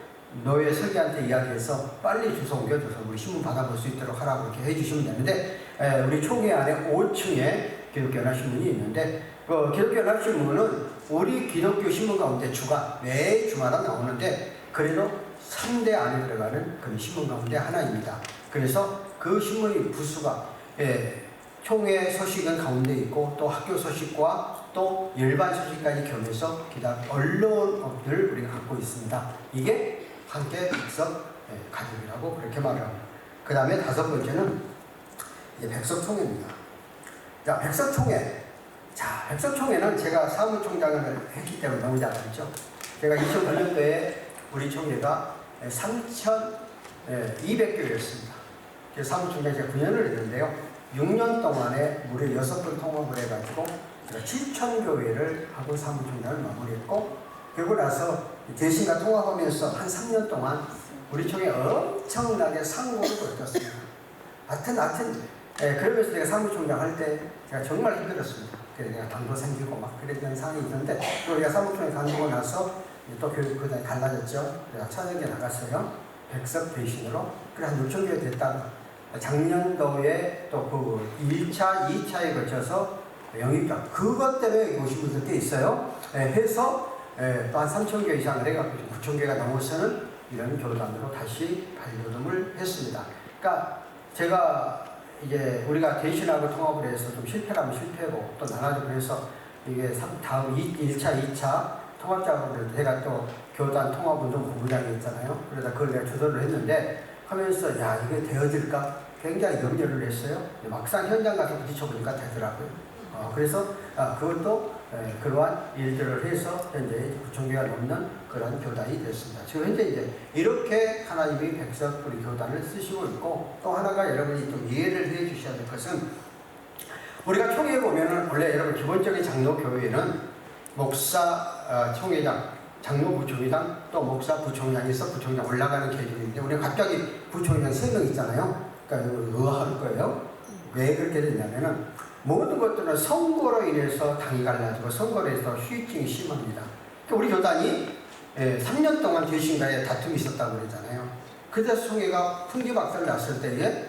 [SPEAKER 4] 너의 서기한테 이야기해서 빨리 주소 옮겨줘서 우리 신문 받아볼 수 있도록 하라고 이렇게 해주시면 되는데 우리 총회 안에 5층에 기독교연합신문이 있는데 그 기독교연합신문은 우리 기독교 신문 가운데 주가 매 주마다 나오는데 그래도 3대 안에 들어가는 그런 신문 가운데 하나입니다. 그래서 그 신문의 부수가 총회 소식은 가운데 있고 또 학교 소식과 또 일반 소식까지 겸해서 기타 언론업들을 우리가 갖고 있습니다. 이게 함께 백석 가족이라고 그렇게 말을 합니다. 그 다음에 5번째는 이제 백석총회입니다. 자, 백석총회. 자, 백석총회는 제가 사무총장을 했기 때문에 너무 잘 알죠. 제가 2008년도에 우리 총회가 200교였습니다. 그래서 사무총장 제가 9년을 했는데요. 6년 동안에 무려 6번 통합을 해가지고 7,000교회를 하고 사무총장을 마무리했고, 그러고 나서 대신과 통합하면서 한 3년 동안 우리 총회 엄청나게 상고를 거쳤습니다. 하여튼 그러면서 내가 사무총장 할 때 제가 정말 힘들었습니다. 그래서 내가 당도 생기고 막 그랬던 상황이 있는데, 또 우리가 사무총회 관두고 나서 또 그 다음에 갈라졌죠. 그래서 천연계 나갔어요. 백석 대신으로. 그래 한 6,000개 됐다가 작년도에 또 그 1차, 2차에 거쳐서 영입장 그것 때문에 오신 분들 꽤 있어요. 해서 또 한 3,000개 이상을 해갖고 9,000개가 넘어서는 이런 교단으로 다시 발돋움을 했습니다. 그러니까 제가 이제 우리가 대신하고 통합을 해서 좀 실패라면 실패고 또 나눠지고 해서 이게 다음 1차, 2차 통합작업을 제가 또 교단 통합운동 본부장이 있잖아요. 그러다 그걸 내가 주도를 했는데 하면서 야 이게 되어질까 굉장히 염려를 했어요. 막상 현장 가서 부딪혀보니까 되더라고요. 그래서 그것도 그러한 일들을 해서 현재 9,000개가 넘는 그런 교단이 됐습니다. 지금 현재 이제 이렇게 하나님이 백석 우리 교단을 쓰시고 있고, 또 하나가 여러분이 좀 이해를 해 주셔야 될 것은, 우리가 총회에 보면은 원래 여러분 기본적인 장로교회는 목사, 총회장, 장로 부총회장, 또 목사 부총장에서 부총장 올라가는 계획인데, 우리가 갑자기 부총회장 3명 있잖아요. 그러니까 의아할 거예요. 왜 그렇게 됐냐면은 모든 것들은 선거로 인해서 당이 갈라지고 선거로 인해서 후유증이 심합니다. 그러니까 우리 교단이 3년 동안 대신과의 다툼이 있었다고 그러잖아요. 그래서 총회가 풍기박살 났을 때에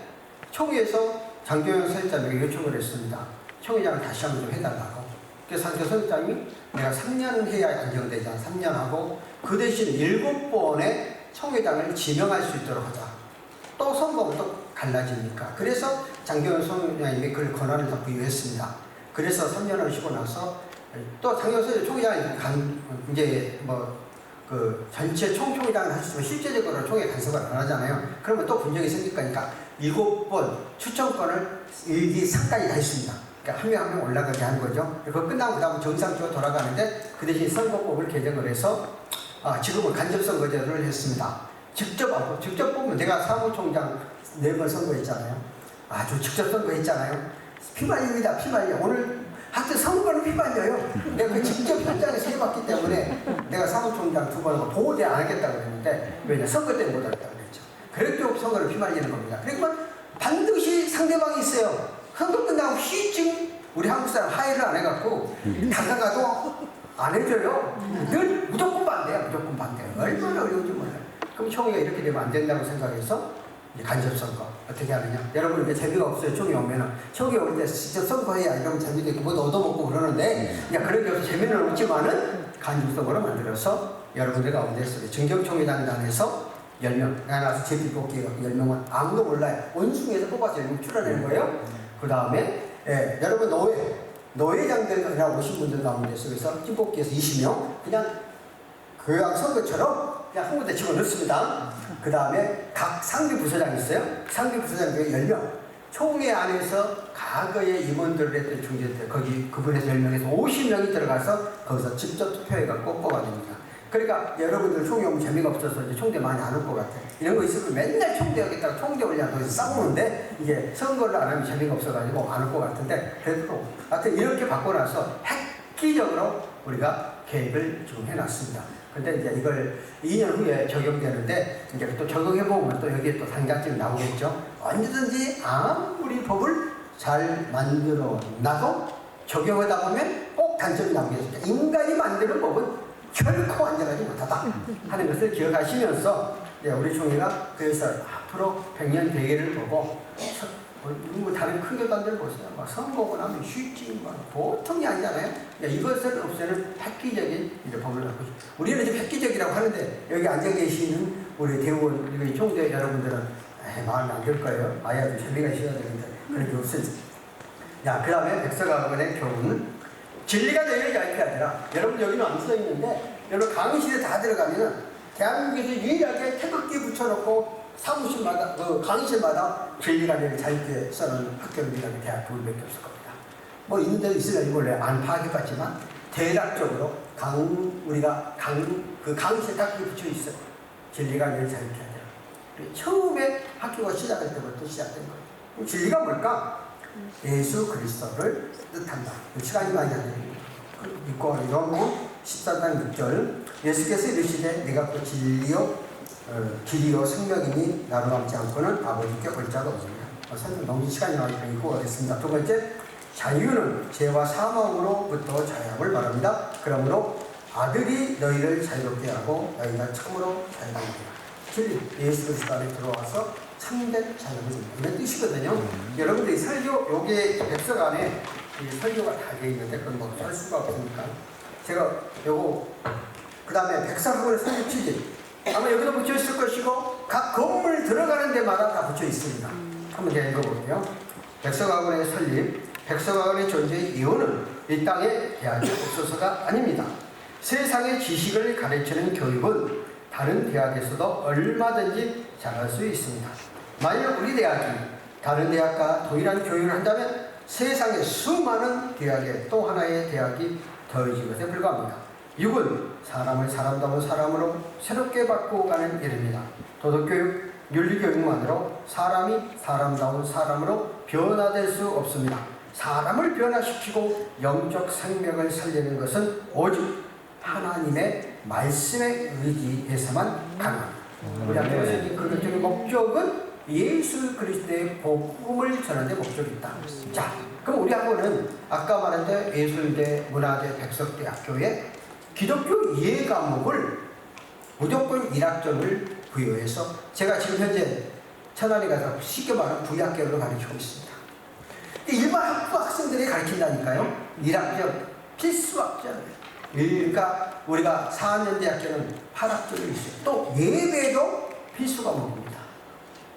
[SPEAKER 4] 총회에서 장교영 사회자에게 요청을 했습니다. 총회장을 다시 한번 좀 해달라고. 그래서 장교영 사회자님이 내가 3년 해야 안정되지 않아. 3년 하고 그 대신 7번의 총회장을 지명할 수 있도록 하자. 또 선거가 또 갈라지니까. 그래서 장교영 총회장님이 그 권한을 다 부여했습니다. 그래서 3년을 쉬고 나서 또 장교영 총회장이 이제 그 전체 총총회장을 하시지만 실제적으로 총회 간섭을 안 하잖아요. 그러면 또 분쟁이 생길 거니까 7번 추천권을 일기 상까지 다 했습니다. 그러니까 한 명 한 명 올라가게 하는 거죠. 그거 끝나고 그 다음 정상적으로 돌아가는데, 그 대신 선거법을 개정을 해서 지금은 간접선거제를 했습니다. 직접 보면 내가 사무총장 4번 선거했잖아요. 아주 직접 선거했잖아요. 피말립니다. 피말려. 오늘 하여튼 선거는 피말려요. 내가 그 직접 현장에서 해봤기 때문에 내가 사무총장 2번 보호대 안 하겠다고 했는데, 왜냐 선거 때 못 하겠다고 그랬죠. 그랬죠. 선거를 피말리는 겁니다. 그러니까 반드시 상대방이 있어요. 선거 끝나고 휴증, 우리 한국 사람 하해를 안 해갖고 다가가도 안 해줘요. 늘 무조건 반대야. 무조건 반대. 얼마나 어려운지 몰라요. 그럼 총회가 이렇게 되면 안 된다고 생각해서 간접선거 어떻게 하느냐. 여러분 이게 재미가 없어요. 총회 오면은 총회 올 때 직접 선거해야 이러면 재미도 있고 뭐 얻어먹고 그러는데, 그냥 그런 게 없어. 재미는 없지만은 간접선거로 만들어서 여러분들 가운데서 정경총회단에서 10명 나가서 제비 뽑기 10명은 아무도 몰라요. 원숭이에서 뽑아서 10명 출연하는 거예요. 그 다음에 여러분 노회장들이라고 오신 분들 가운데서 그래서 찐뽑기에서 20명 그냥 교양 선거처럼 그냥 한 군데 집어넣습니다. 그 다음에 각 상비 부서장이 있어요. 상비 부서장 중에 10명. 총회 안에서 과거에 임원들을 했던 중재들, 거기 그분에서 10명에서 50명이 들어가서 거기서 직접 투표해갖고 뽑아냅니다. 그러니까 여러분들 총회 오면 재미가 없어서 이제 총대 많이 안 올 것 같아요. 이런 거 있으면 맨날 총대 하겠다고 총대 올려서 거기서 싸우는데, 이게 선거를 안 하면 재미가 없어가지고 안 올 것 같은데, 그래도 하여튼 이렇게 받고 나서 획기적으로 우리가 계획을 지금 해놨습니다. 근데 이제 이걸 2년 후에 적용되는데, 이제 또 적용해보면 또 여기에 또 단장점이 나오겠죠. 언제든지 아무리 법을 잘 만들어 놔도 적용하다 보면 꼭 단점이 나오겠습니다. 인간이 만드는 법은 결코 안전하지 못하다 하는 것을 기억하시면서, 우리 총회가 그래서 앞으로 100년 대계를 보고, 뭐 다른 큰 교단들 보세요. 막 선거고 나면 휴지 보통이 아니잖아요. 이것을 없애는 획기적인 법을 갖고 있습니다. 우리는 지금 획기적이라고 하는데, 여기 앉아 계시는 우리 대의원, 우리 총대 여러분들은 마음에 안 들 거예요. 아야 재미가 있어야 되는데 그런 게 없어요. 그 다음에 백서가관의 교훈은 진리가 되어야 이렇게 하더라. 여러분 여기는 안 써있는데, 여러분 강의실에 다 들어가면은 대한민국에서 유일하게 태극기 붙여놓고 사무실마다, 강의실마다 진리가 되어야 잘게 써놓은 학교는 우리가 대학교밖에 없을 겁니다. 뭐 있는 데도 있으려니 몰라요. 안 파악해봤지만 대략적으로 우리가 그 강의실에 딱 붙여 있어요. 진리가 되어야 잘게 하더라. 처음에 학교가 시작할 때부터 시작된 거예요. 그럼 진리가 뭘까? 예수 그리스도를 뜻한다. 시간이 많이 안 됩니다. 믿고 이러고 14장 6절 예수께서 이르시되 내가 그 진리요 길이요 생명이니 나로 남지 않고는 아버지께 올 자가 없느니라. 설명 너무 시간이 많이 있고 하겠습니다. 두 번째, 자유는 죄와 사망으로부터 자유함을 말합니다. 그러므로 아들이 너희를 자유롭게 하고 너희가 참으로 자유롭게 진리 예수 그리스도 안에 들어와서 참된 자유를 줍니다. 이런 뜻이거든요. 여러분들이 설교 요게 백석 안에 이 설교가 다 되어 있는데 그건 뭐 할 수가 없으니까 제가 요거 그 다음에 백석학원의 설교 취지 아마 여기도 붙여 있을 것이고 각 건물 들어가는 데마다 다 붙여 있습니다. 한번 제가 읽어볼게요. 백석학원의 설립, 백석학원의 존재의 이유는 이 땅에 대학이 없어서가 아닙니다. 세상의 지식을 가르치는 교육은 다른 대학에서도 얼마든지 잘할 수 있습니다. 만약 우리 대학이 다른 대학과 동일한 교육을 한다면 세상의 수많은 대학에 또 하나의 대학이 더해진 것에 불과합니다. 육은 사람을 사람다운 사람으로 새롭게 바꾸어가는 일입니다. 도덕교육, 윤리교육만으로 사람이 사람다운 사람으로 변화될 수 없습니다. 사람을 변화시키고 영적 생명을 살리는 것은 오직 하나님의 말씀에 의지해서만 가능합니다. 우리 학교 선생님 그것의 목적은 예수 그리스도의 복음을 전하는 데 목적이 있다. 자, 그럼 우리 학교는 아까 말한 대 예술대, 문화대, 백석대학교에 기독교 이해 과목을 무조건 1학점을 부여해서 제가 지금 현재 천안에 가서 쉽게 말하면 부학교로 가르치고 있습니다. 일반 학부학생들이 가르친다니까요. 1학점 필수 학점. 그러니까 우리가 4학년 대학교는 8학점이 있어요. 또 예배도 필수 과목입니다.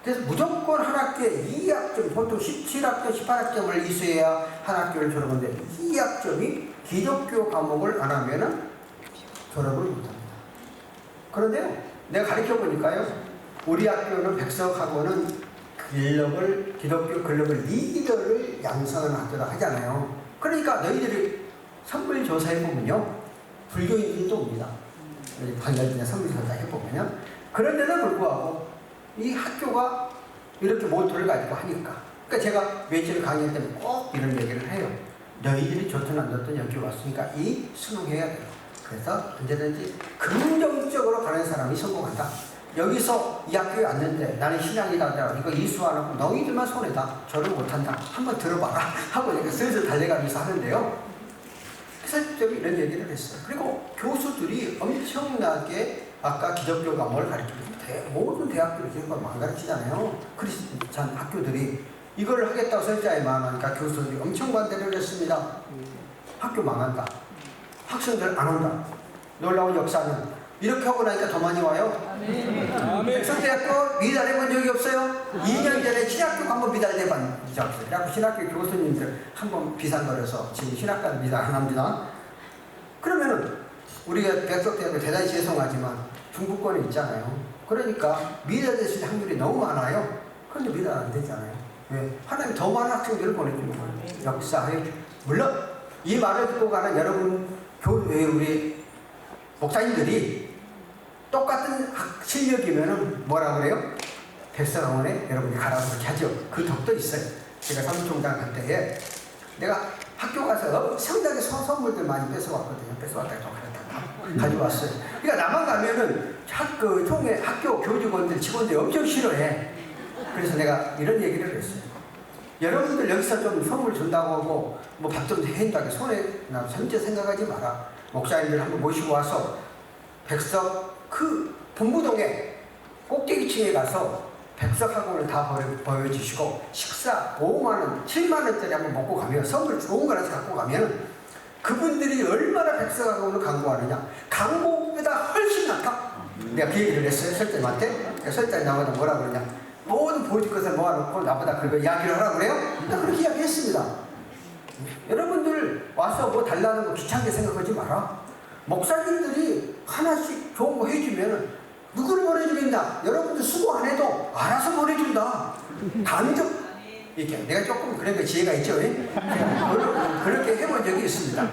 [SPEAKER 4] 그래서 무조건 한 학기에 2학점, 보통 17학점, 18학점을 이수해야 한 학교를 졸업하는데 2학점이 기독교 과목을 안 하면은 졸업을 못합니다. 그런데요, 내가 가르쳐 보니까요, 우리 학교는 백석학원은 기독교 글로벌 리더를 양성하는 학교다 하잖아요. 그러니까 너희들이 선물 조사해 보면요, 불교인들도 옵니다. 반달이나 선물 조사 해보면요. 그런데도 불구하고 이 학교가 이렇게 모토를 가지고 하니까. 그러니까 제가 며칠 강의 때는 꼭 이런 얘기를 해요. 너희들이 좋든 안 좋든 여기 왔으니까 이 수능해야 돼요. 그래서 언제든지 긍정적으로 가는 사람이 성공한다. 여기서 이 학교에 왔는데 나는 신앙이다. 이거 이수 안 하고 너희들만 손해다. 저를 못한다. 한번 들어봐라. 하고 이렇게 슬슬 달래가면서 하는데요. 그래서 저기 이런 얘기를 했어요. 그리고 교수들이 엄청나게 아까 기독교 과목을 가르치고 모든 대학들이 지금 안 가르치잖아요. 크리스찬 학교들이 이걸 하겠다고 설자에 망하니까 교수들이 엄청 반대를 했습니다. 학교 망한다. 학생들 안 온다. 놀라운 역사는 이렇게 하고 나니까 더 많이 와요. 백석대학교 미달해본 적이 없어요. 2년 전에 신학교 한번 미달해본 적이 없어요. 그래서 신학교 교수님들 한번 비상거려서 지금 신학과를 미달 안 합니다. 그러면은 우리가 백석대학교 대단히 죄송하지만 중부권에 있잖아요. 그러니까 미달될 확률이 너무 많아요. 그런데 미달 안 되잖아요. 왜? 하나님 더 많은 학생들을 보내주는 거예요. 역사에. 물론 이 말을 듣고 가는 여러분 교회 우리 목사님들이 똑같은 실력이면은 뭐라 그래요? 백석학원에 여러분이 가라고 그렇게 하죠. 그 덕도 있어요. 제가 사무총장 할 때에 내가 학교 가서 상당히 선물들 많이 뺏어왔거든요. 뺏어왔다가 또 그랬다가 가지고 왔어요. 그러니까 나만 가면은 학교 교직원들, 직원들이 엄청 싫어해. 그래서 내가 이런 얘기를 했어요. 여러분들 여기서 좀 선물 준다고 하고 뭐 밥 좀 해준다고 손해 나 전체 생각하지 마라. 목사님들 한번 모시고 와서 백석 그 본부동에 꼭대기층에 가서 백석학원을 다 보여주시고 식사 5만원, 7만원짜리 한번 먹고 가면 선물 좋은 거라서 갖고 가면 그분들이 얼마나 백석학원을 광고하느냐. 광고보다 훨씬 낫다. 내가 그 얘기를 했어요. 설장님한테. 설장님 나와서 뭐라 그러냐. 모든 보여줄 것을 모아놓고 나보다 그거 이야기를 하라고 그래요? 나 그렇게 이야기했습니다. 여러분들 와서 뭐 달라는 거 귀찮게 생각하지 마라. 목사님들이 하나씩 좋은 거 해주면 누구를 보내주겠나? 여러분들 수고 안 해도 알아서 보내준다. 간접 이렇게 내가 조금 그런 거 지혜가 있죠. 그렇게 해본 적이 있습니다.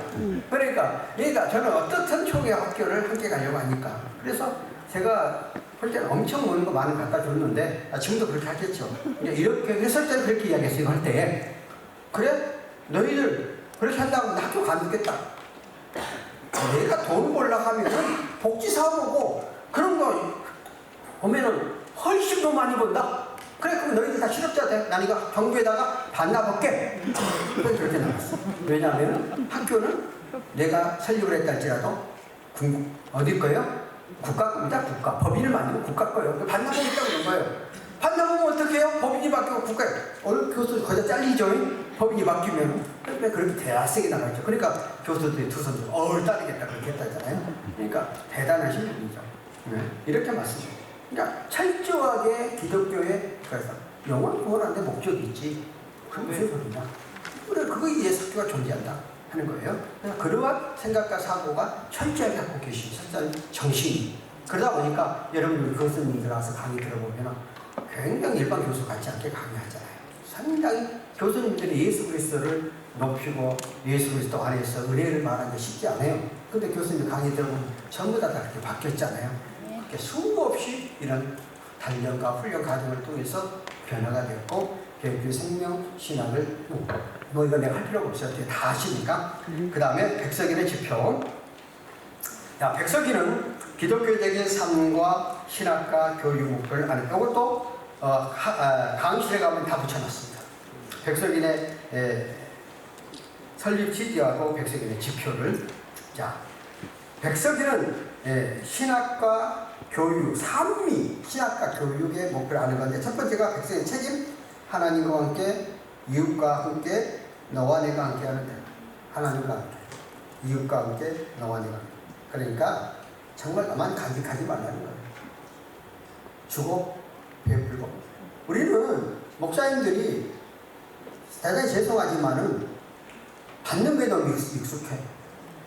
[SPEAKER 4] 그러니까 저는 어떻든 총회 학교를 함께 가려고 하니까 그래서 제가 그럴 때는 엄청 먹는 거 많은 거 갖다 줬는데 지금도 그렇게 하겠죠. 이렇게 했을 때는 그렇게 이야기했어요. 이거 할 때. 그래? 너희들 그렇게 한다고 학교 가겠다. 내가 돈 벌려고 하면 복지 사오고 그런 거 보면은 훨씬 더 많이 번다. 그래, 그럼 너희들 다 실업자 돼. 난 이거 정부에다가 반납할게. 그렇게 나갔어. 왜냐하면 학교는 내가 설립을 했다 할지라도 어디 거예요? 국가 겁니다. 국가. 법인을 만들면 국가 거예요. 반납하겠다고 그런 거예요. 반납하면 어떻게 해요? 법인이 바뀌고 국가에. 오늘 교수 거기다 잘리죠? 법인이 바뀌면. 그렇게 대학생이 나가죠. 그러니까 교수들이 두 손으로 따르겠다 그렇게 했다잖아요. 그러니까 대단하신 분이죠. 네. 이렇게 말씀해요. 그러니까 철저하게 기독교에 그래서 영원 구원하는데 목적이 있지. 그게 무슨 소리냐? 그래, 그거에 의해서 학교가 존재한다 하는 거예요. 그래서 그러한 생각과 사고가 철저하게 갖고 계신 설사는 정신이. 그러다 보니까 여러분들 교수님들 와서 강의 들어보면 굉장히 일반 교수 같지 않게 강의하잖아요. 상당히 교수님들이 예수 그리스도를 높이고 예수 그리스도 안에서 은혜를 말하는 게 쉽지 않아요. 근데 교수님 강의 들어보면 전부 다 그렇게 바뀌었잖아요. 이렇게 수고 없이 이런 단련과 훈련 과정을 통해서 변화가 됐고 교육의 생명 신학을 뭐 이거 내가 할 필요가 없어요. 다 아시니까. 그 다음에 백석인의 지표. 야, 백석인은 기독교적인 삶과 신학과 교육 목표를 아는. 이것도 강의실에 가면 다 붙여놨습니다. 백석인의 설립 취지하고 백석인의 지표를. 자, 백석인은 신학과 교육, 산미, 신학과 교육의 목표를 아는 건데, 첫 번째가 백성의 책임, 하나님과 함께, 이웃과 함께, 너와 내가 함께 하는 데. 하나님과 함께, 이웃과 함께, 너와 내가 함께. 그러니까 정말 나만 간직하지 말라는 거예요. 주고 베풀고. 우리는 목사님들이 대단히 죄송하지만은 받는 게 너무 익숙해.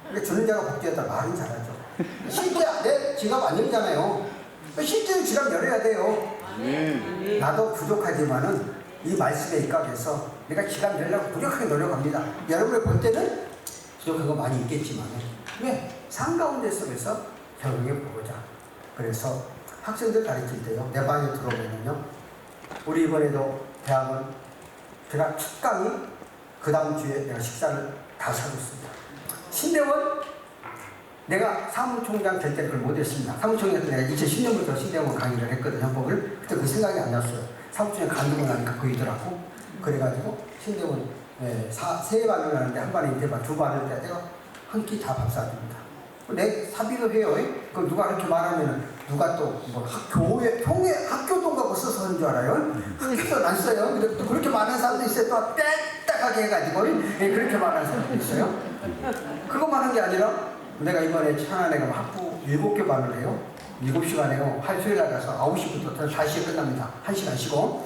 [SPEAKER 4] 그러니까 주는 자가 복되었다 말은 잘하죠. 실제 내 지갑 안 열잖아요. 실제로 지갑 열어야 돼요. 나도 부족하지만은 이 말씀에 입각해서 내가 지갑 열려고 부족하게 노력합니다. 여러분을 볼 때는 부족한 거 많이 있겠지만 왜? 삶 가운데 속에서 적용해 보고자. 그래서 학생들 가르칠 때요. 내 방에 들어오면요. 우리 이번에도 대학은 제가 첫 강의 그 다음 주에 내가 식사를 다 사줬습니다. 신대원 내가 사무총장 될 때 그걸 못했습니다. 사무총장 때 내가 2010년부터 신대원 강의를 했거든요. 헌법을. 그때 그 생각이 안 났어요. 사무총장 간두고 나니까 보이더라고. 그래가지고 신대원 세 반을 하는데 한 반에 이태반, 두 반을 때 내가 한 끼 다 밥 사줍니다. 내 사비도 해요. 그 누가 그렇게 말하면 누가 또 뭐 교회 통에 학교 돈 갖고 써서 하는 줄 알아요? 학교도 안 써요. 근데 또 그렇게 말하는 사람도 있어요. 또 빽빽하게 해가지고 그렇게 말하는 사람도 있어요. 그것만 한 게 아니라 내가 이번에 천안에 가면 학부 7개 반을 해요. 7시간 해요. 화요일 날 가서 9시부터 4시에 끝납니다. 1시간 쉬고.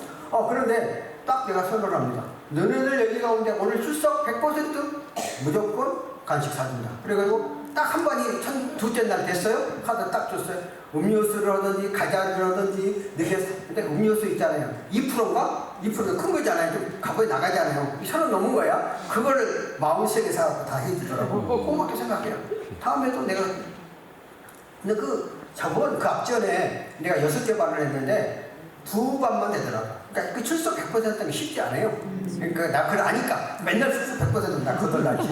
[SPEAKER 4] 그런데 딱 내가 선언을 합니다. 너네들 여기 가운데 오늘 출석 100% 무조건 간식 사준다. 그래가지고 딱 한 반이 둘째 날 됐어요. 카드 딱 줬어요. 음료수를 하든지 과자를 하든지 근데 음료수 있잖아요. 2%인가? 2% 큰 거잖아요. 좀 값이 나가잖아요. 1,000원 넘은 거야. 그거를 43개 사갖고 다 해주더라고. 고맙게 생각해요. 다음에도 내가 근데 저번 그 앞전에 내가 6개 반을 했는데 2반만 되더라고. 그러니까 그 출석 100%는 쉽지 않아요. 그러니까 나 그걸 아니까 맨날 출석 100%는 나 거덜나지.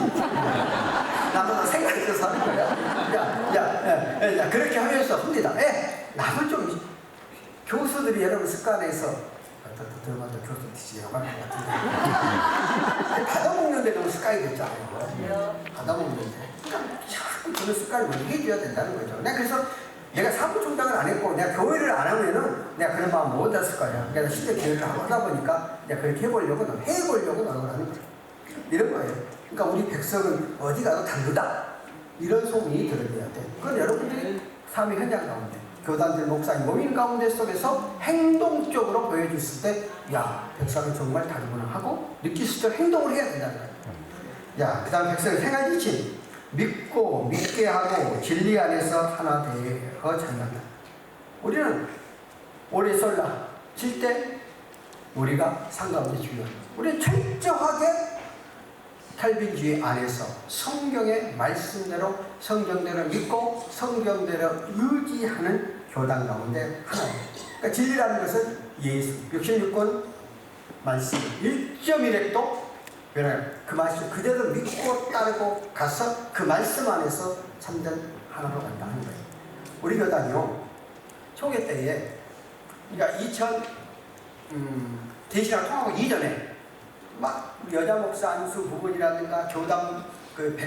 [SPEAKER 4] 나도 생각해서 하는 거야. 야, 그렇게 하면서 합니다. 나도 좀 교수들이 여러분 습관에서 들어가도 교수 뒤지려고 하는 것 같은데 받아먹는데 너무 습관이 됐잖아요. 받아먹는데 자꾸 그런 습관을 먼저 해줘야 된다는 거죠. 내가 사무총장을 안 했고 내가 교회를 안 하면은 내가 그런 마음 못 했을 거야. 내가 실제 교회를 하다 보니까 내가 그렇게 해보려고 노력을 하는 거야. 이런 거예요. 그러니까 우리 백성은 어디 가도 다르다. 이런 소문이 들어야 돼. 그건 여러분들이 삶의 현장 가운데, 교단들, 목사님, 모임 가운데 속에서 행동적으로 보여줬을 때, 야, 백성은 정말 다르구나 하고 느낄 수 있도록 행동을 해야 된다는 거예요. 야, 그 다음 백성의 생활지침. 믿고, 믿게 하고, 진리 안에서 하나 되어 자란다. 우리는 오래 쏠라 칠 때 우리가 상가운데 중요한. 우리는 철저하게 탈빈주의 안에서 성경의 말씀대로 성경대로 믿고 성경대로 의지하는 교단 가운데 하나예요. 그러니까 진리라는 것은 예수 66권 말씀 1.1핵도 변화요. 그 말씀 그대로 믿고 따르고 가서 그 말씀 안에서 참된 하나로 간다 하는 거예요. 우리 교단이요 초기 때에 그러니까 2000 대신하고 통하고 이전에 막 여자 목사 안수 부분이라든가 교단 그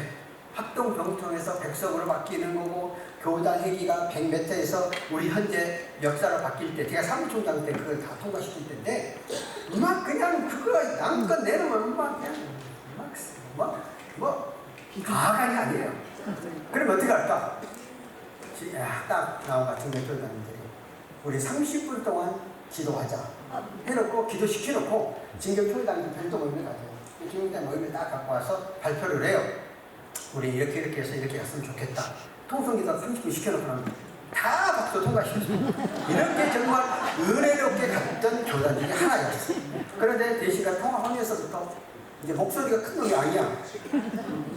[SPEAKER 4] 합동 병통해서 백석으로 바뀌는 거고 교단 회기가 100몇 회에서 우리 현재 역사로 바뀔 때 제가 사무총장 때 그걸 다 통과시킬 때인데 막 그냥 그거 양껏 내놓으면 막 그냥 뭐 가관이 아니에요. 그럼 어떻게 할까? 딱 나와 같은 교단들이 우리 30분 동안 기도하자 해놓고 기도시켜놓고 진경교회당도 별도 모임을 가져요. 진경교회 모임을 딱 갖고 와서 발표를 해요. 우리 이렇게 해서 이렇게 했으면 좋겠다. 통성기도 30분 시켜놓고 다 박수 통과시켰어요. 이렇게 정말 은혜롭게 갔던 교단 중에 하나였어요. 그런데 대신과 통화하면서부터 이제 목소리가 큰 놈이 아니야.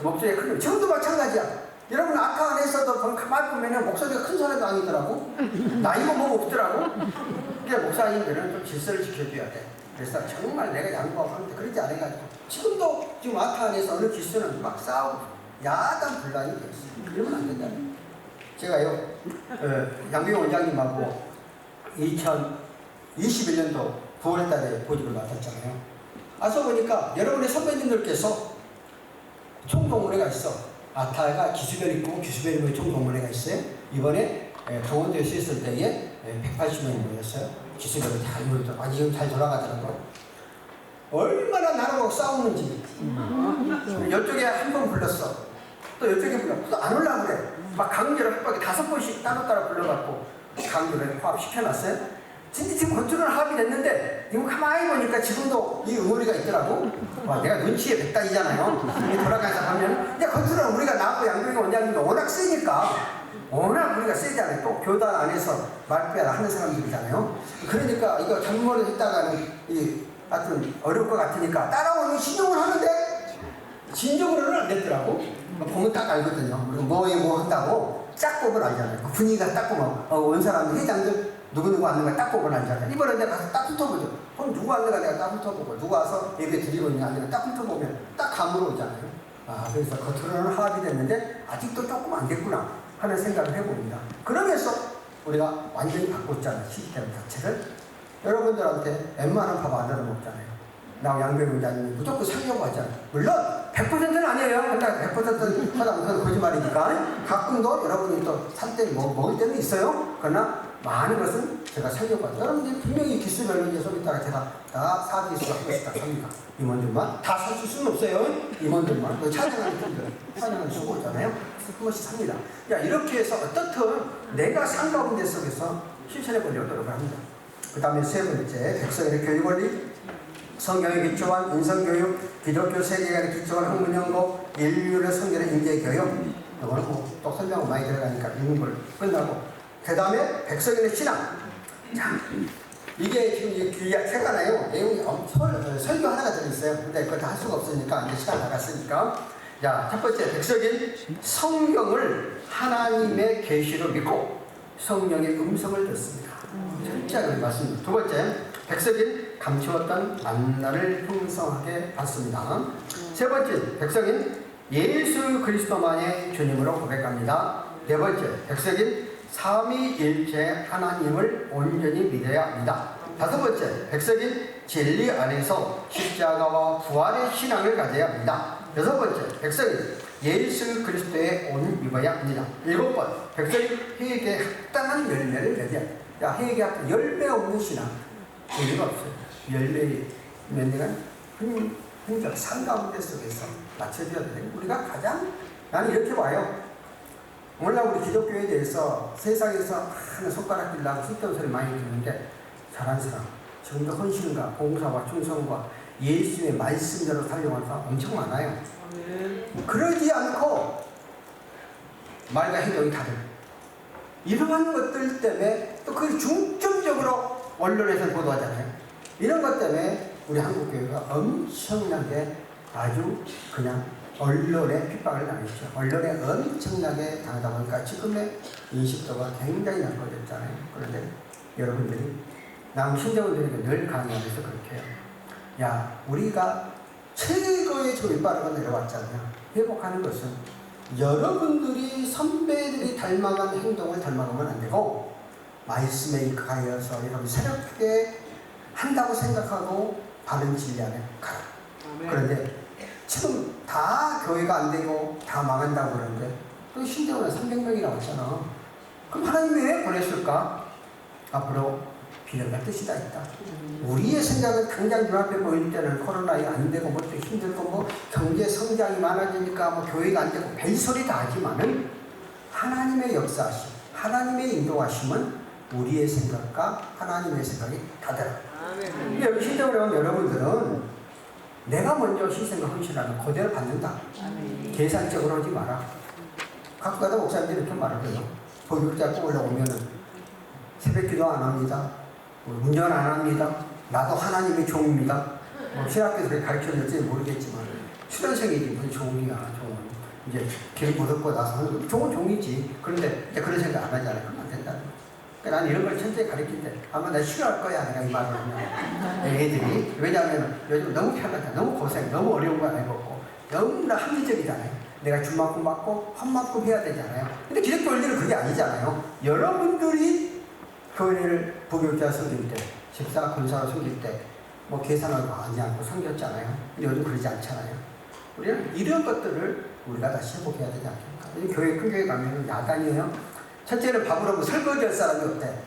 [SPEAKER 4] 목소리가 큰 놈. 지금도 마찬가지야. 여러분 아까 안에서도 가만히 보면 목소리가 큰 사람도 아니더라고. 나이가 뭐 없더라고. 그러니까 목사님들은 좀 질서를 지켜줘야 돼. 그래서 정말 내가 양보하고 하는데 그러지 않아가지고 지금도 지금 아까 안에서 어느 기수는 막 싸우고 야단 분란이 됐어요. 이러면 안 된다. 제가요 양비용 원장님하고 2021년도 9월달에 보직을 맡았잖아요. 와서 보니까 여러분의 선배님들께서 총동문회가 있어. 아타가 기수별 있고 기수별 총동문회가 있어요. 이번에 강원도에서 있을 때에 180명이 모였어요. 기수별이 잘 모였더라고요. 아니 지금 잘 돌아가더라고요. 얼마나 나라고 싸우는지. 이쪽에 한 번 불렀어. 또 이쪽에 불러. 또 안 올라오고 그래. 막 강제로 협박에 5번씩 따로따로 불러갖고 강제로 화합시켜놨어요. 진짜 지금 건조는 합의 됐는데 지금 가만히 보니까 지금도 이 응어리가 있더라고. 와, 내가 눈치에 백단이잖아요. 돌아가서 하면 야 건조는 우리가 나하고 양병희 원장님도 워낙 세니까 워낙 우리가 세잖아요. 또 교단 안에서 말빼라 하는 사람들이잖아요. 그러니까 이거 잘못을 했다가는 하여튼 어려울 것 같으니까 따라오는 신용을 하는데 진정으로는 안 됐더라고. 보면 딱 알거든요. 우리가 뭐 한다고 딱 보면 알잖아요. 그 분위기가 딱 보면 원사람 회장들 누구 왔는가 딱 보고 알잖아요. 이번에 내가 가서 딱 훑어보죠. 그럼 누구 왔는가 내가 딱 훑어보고 누가 와서 예배 드리고 있는가 아니면 딱 훑어보면 딱 감으로 오잖아요. 아, 그래서 겉으로는 합의 됐는데 아직도 조금 안 됐구나 하는 생각을 해봅니다. 그러면서 우리가 완전히 바꿨잖아요. 시스템 자체를. 여러분들한테 웬만한 밥 안 얻어 먹잖아요. 나 양병희 원장님이 무조건 살려고 하잖아요. 물론 100%는 아니에요. 근데 100%는 하다 거짓말이니까 가끔도 여러분이 또 살 때 먹을 때는 있어요. 그러나 많은 것은 제가 살려고 하죠. 여러분들이 분명히 기수별로 이제 좀 이따가 제가 다 사기수가 한 번씩 다 삽니다. 임원들만 다 살 수는 없어요. 임원들만 찬양하는 분들 찬양을 주고 있잖아요. 한 번씩 삽니다. 야, 이렇게 해서 어떻든 내가 산 가운데 속에서 실천해 보려고 노력을 합니다. 그 다음에 세 번째, 백성의 교육원리, 성경에 기초한 인성교육, 기독교 세계관에 기초한 학문연구, 인류의 성경의 인재교육. 이거는 또 설명은 많이 들어가니까 읽는 걸 끝나고. 그 다음에 백성인의 신앙. 자, 이게 지금 새가 나요. 내용이 설교 하나가 들어있어요. 근데 그걸 다 할 수가 없으니까 이제 시간 나갔으니까. 자, 첫 번째, 백성인 성경을 하나님의 계시로 믿고 성령의 음성을 듣습니다. 진짜 맞습니다. 두 번째, 백성인 감추었던 만나를 풍성하게 받습니다. 세 번째, 백성인 예수 그리스도만의 주님으로 고백합니다. 네 번째, 백성인 삼위일체 하나님을 온전히 믿어야 합니다. 다섯 번째, 백성인 진리 안에서 십자가와 부활의 신앙을 가져야 합니다. 여섯 번째, 백성인 예수 그리스도의 옷을 입어야 합니다. 일곱 번, 백성인 회개에 합당한 열매를 맺어야 합니다. 야, 회개에 합당 열매 없는 신앙 의미가 없어요. 열매 맺는 흔적 산 가운데 속에서 맞춰줘야 돼요. 우리가 가장 나는 이렇게 봐요. 몰라 우리 기독교에 대해서 세상에서 하는 손가락 길라고 쓸데없는 소리 많이 듣는데 잘한 사람, 지금도 헌신과 봉사와 충성과 예수의 말씀대로 살려고 하는 사람 엄청 많아요. 그러지 않고 말과 행동이 다른 이러한 것들 때문에 또 그걸 중점적으로 언론에서 보도하잖아요. 이런 것 때문에 우리 한국교회가 엄청나게 아주 그냥 언론에 핍박을 당했죠. 언론에 엄청나게 당하다 보니까 지금의 인식도가 굉장히 나빠졌잖아요. 그런데 여러분들이 남 신대원들에게 늘 강의하면서 그렇게 해요. 야, 우리가 최고의 조이바르가 내려왔잖아요. 회복하는 것은 여러분들이 선배들이 닮아간 행동을 닮아가면 안 되고 말씀에 익하여서 여러분 새롭게 한다고 생각하고 바른 진리 안에 가라. 그런데 지금 다 교회가 안 되고 다 망한다고 그러는데 또 신대원은 300명이 나왔잖아. 그럼 하나님이 왜 보냈을까? 앞으로 비련할 뜻이다 있다. 우리의 생각은 당장 눈앞에 보일 때는 코로나에 안 되고 뭐 또 힘들고 뭐 경제 성장이 많아지니까 뭐 교회가 안 되고 별소리 다 하지만은 하나님의 역사하심, 하나님의 인도하심은 우리의 생각과 하나님의 생각이 다르다. 근데 여기 신대원에 온 여러분들은 내가 먼저 희생과 헌신하면 그대로 받는다. 계산적으로 하지 마라. 가끔가다 목사님들이 이렇게 말하거든요. 보육자 꼭 올라오면은 새벽기도 안 합니다. 운전 안 합니다. 나도 하나님의 종입니다. 신학교에서 그렇게 가르쳐줬지 모르겠지만 수련생이지 무슨 종이야. 종은 이제 길 못 얻고 나서 하는 거. 종은 종이지. 그런데 이제 그런 생각 안 하잖아요. 그러면 안 된다는 거예요. 그러니까 난 이런 걸 천천히 가르칠 때 아마 내가 싫어할 거야. 내가 이 말을 하면 애들이. 왜냐하면 요즘 너무 편하다. 너무 고생, 너무 어려운 거 안 해봤고 너무나 합리적이잖아요. 내가 준 만큼 받고 한 만큼 해야 되잖아요. 근데 기독교 원리는 그게 아니잖아요. 여러분들이 교회를 부교육자 섬길 때, 집사, 권사로 섬길 때, 뭐 계산을 하지 않고 섬겼잖아요. 근데 요즘 그러지 않잖아요. 우리는 이런 것들을 우리가 다시 회복해야 되지 않겠습니까? 교회, 큰 교회 가면 야단이에요. 첫째는 밥을 하고 설거지 할 사람이 없대.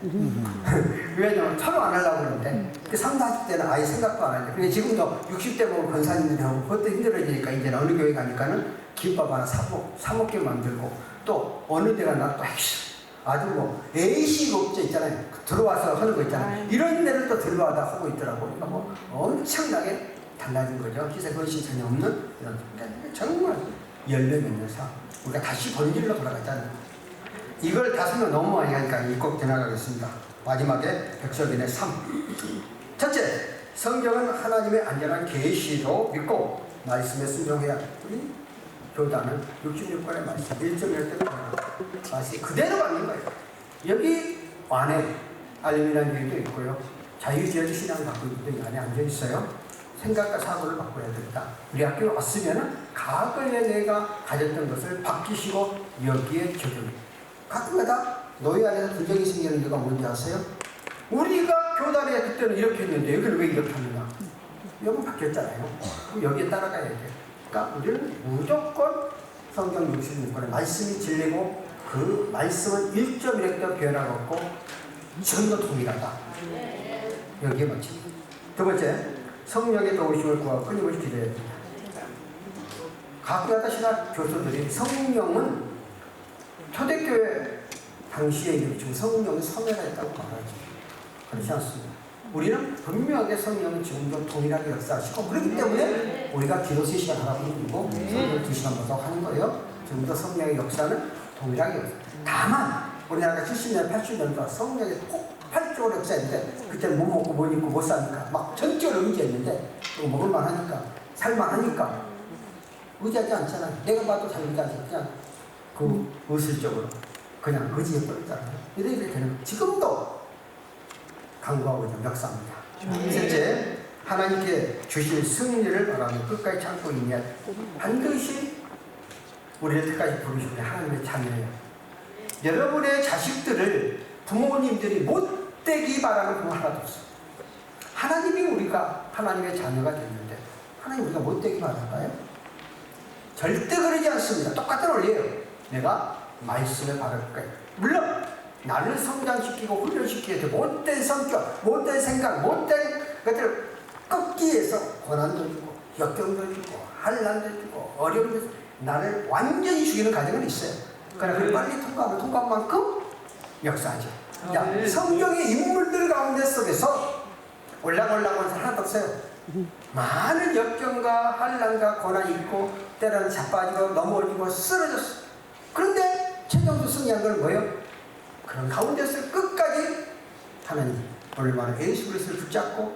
[SPEAKER 4] 왜냐면 서로 안 하려고 그러는데, 30, 40대는 아예 생각도 안 하는데, 근데 지금도 60대 보면 권사님들이 하고 그것도 힘들어지니까 이제는 어느 교회 가니까는 김밥 하나 사먹게 만들고, 또 어느 데가 나 또 아주 뭐 A식 업체 있잖아요. 들어와서 하는 거 있잖아요. 이런 데를 또 들어와다 하고 있더라고요. 그러니까 뭐 엄청나게 달라진 거죠. 희생 헌신 전혀 없는 이런. 정말 열매 맺는 삶. 우리가 다시 본질로 돌아가자는. 이걸 다 설명 너무 많이 하니까 꼭 지나가겠습니다. 마지막에 백석인의 삶. 첫째, 성경은 하나님의 안전한 계시로 믿고 말씀에 순종해야 우리 교단은 66권의 말씀 1.1대 말씀 그대로 가는 거예요. 여기 안에 알림이라는 교회도 있고요. 자유지혜의 신앙을 갖고 있는 이 안에 앉아있어요. 생각과 사고를 바꿔야 된다. 우리 학교에 왔으면 과거에 내가 가졌던 것을 바뀌시고 여기에 적용해. 가끔가다 너희 안에서 분쟁이 생기는 이유가 뭔지 아세요? 우리가 교단에 그때는 이렇게 했는데 여기는 왜 이렇게 하느냐? 여기 바뀌었잖아요. 그럼 여기에 따라가야 돼요. 그러니까 우리는 무조건 성경 66권의 말씀이 진리고 그 말씀은 1.1획도 변화가 없고 전도 통일하다. 여기에 맞춥니다. 두 번째, 성령의 도우심을 구하고 끊임없이 기도해야 됩니다. 가끔가다 신학 교수들이 성령은 초대교회 당시에 지금 성령은 소멸했다고 말하죠. 그렇지 않습니다. 우리는 분명하게 성령은 지금도 동일하게 역사하시고 그렇기 때문에 우리가 기도 3시간 하라고 그러고 성령 2시간마다 하는 거예요. 지금도 성령의 역사는 동일하게 역사. 다만 우리나라가 70년, 80년도 성령의 폭발적으로 역사했는데 그때는 못 먹고 못 입고 못 사니까 막 전적으로 의지했는데 또 먹을만 하니까 살만 하니까 의지하지 않잖아요. 내가 봐도 잘 의지하지 그냥 그 의술적으로 그냥 의지해버렸잖아요. 이렇게 되는 지금도 강구하고 있는 역사입니다. 셋째, 하나님께 주실 승리를 바라며 끝까지 참고 있냐. 반드시 우리를 끝까지 부르시는 하나님의 자녀예요. 여러분의 자식들을 부모님들이 못되기 바라는 부모 하나도 없어요. 하나님이 우리가 하나님의 자녀가 됐는데 하나님 우리가 못되기 바랄까요? 절대 그러지 않습니다. 똑같은 원리예요. 내가 말씀에 바를 거예요. 물론 나를 성장시키고 훈련시키기 위해서 못된 성격, 못된 생각, 못된 것들을 끊기 위해서 고난도 주고 역경도 주고 한란도 주고 어려움도 주고 나를 완전히 죽이는 과정은 있어요. 그러나 그걸 빨리 통과하면 통과한 만큼 역사하죠. 자, 성경의 인물들 가운데 속에서 올라가는 하나도 없어요. 많은 역경과 한란과 고난이 있고 때로는 자빠지고 넘어지고 쓰러졌어. 그런데 최종적으로 승리한 건 뭐예요? 그런 가운데서 끝까지 하나님 얼마나 예수 그리스도를 붙잡고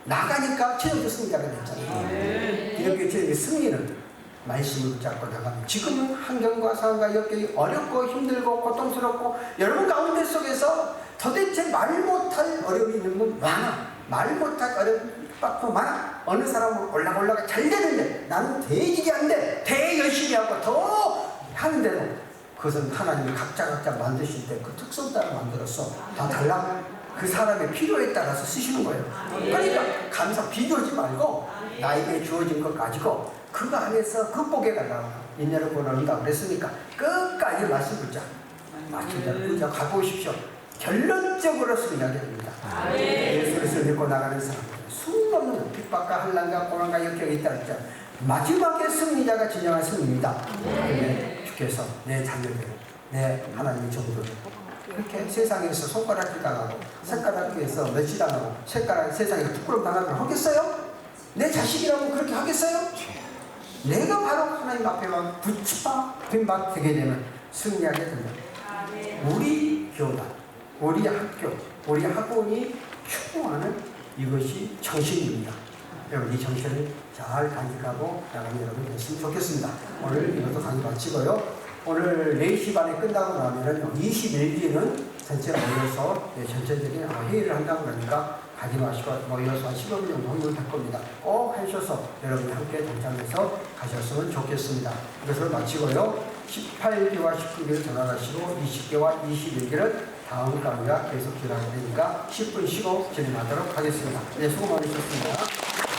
[SPEAKER 4] 나가니까 최종적 승리자가 됐잖아요. 이렇게 최종의 승리는 말씀을 붙잡고 나가면 지금은 환경과 상황과 역경이 어렵고 힘들고 고통스럽고 여러분 가운데 속에서 도대체 말 못할 어려움이 있는 분 많아. 말 못할 어려움이 많아. 어느 사람은 올라가 잘 되는데 나는 대직이 안 돼. 열심히 하고 더 하는데도 그것은 하나님이 각자 만드실 때 그 특성 따라 만들었어. 다 달라. 그 사람의 필요에 따라서 쓰시는 거예요. 그러니까 감사 비교하지 말고 나에게 주어진 것 가지고 그거 안에서 극복해 가려고 인내를 보낸다 그랬으니까 끝까지 말씀 붙자. 마침대로 붙자 가보십시오. 결론적으로 승리하게 됩니다. 예수를 믿고 나가는 사람들 수없는 핍박과 환난과 고난과 역경이 있다 했죠. 마지막에 승리자가 진정한 승리입니다. 그런데 주께서 내 자녀들, 내 하나님의 종들 그렇게 세상에서 손가락질 당하고 색가락질에서 멸치당하고 세상에서 부끄러움 당하면 하겠어요? 내 자식이라고 그렇게 하겠어요? 내가 바로 하나님 앞에만 붙임박 되게 되면 승리하게 됩니다. 우리 교단, 우리 학교, 우리 학원이 추구하는 이것이 정신입니다. 여러분 이 정신을 잘 간직하고 나가는 여러분 됐으면 좋겠습니다. 오늘 이것도 강의 마치고요. 오늘 4시 반에 끝나고 나면은 21기는 전체 모여서 전체적인 회의를 한다고 그러니까 가지 마시고 모여서 한 15분 정도 혼돈될 겁니다. 꼭 하셔서 여러분이 함께 동참해서 가셨으면 좋겠습니다. 이것을 마치고요. 18기와 19기를 전환하시고 20기와 21기를 다음 강의가 계속 진행되니까 10분 쉬고 진행하도록 하겠습니다. 네, 수고 많으셨습니다.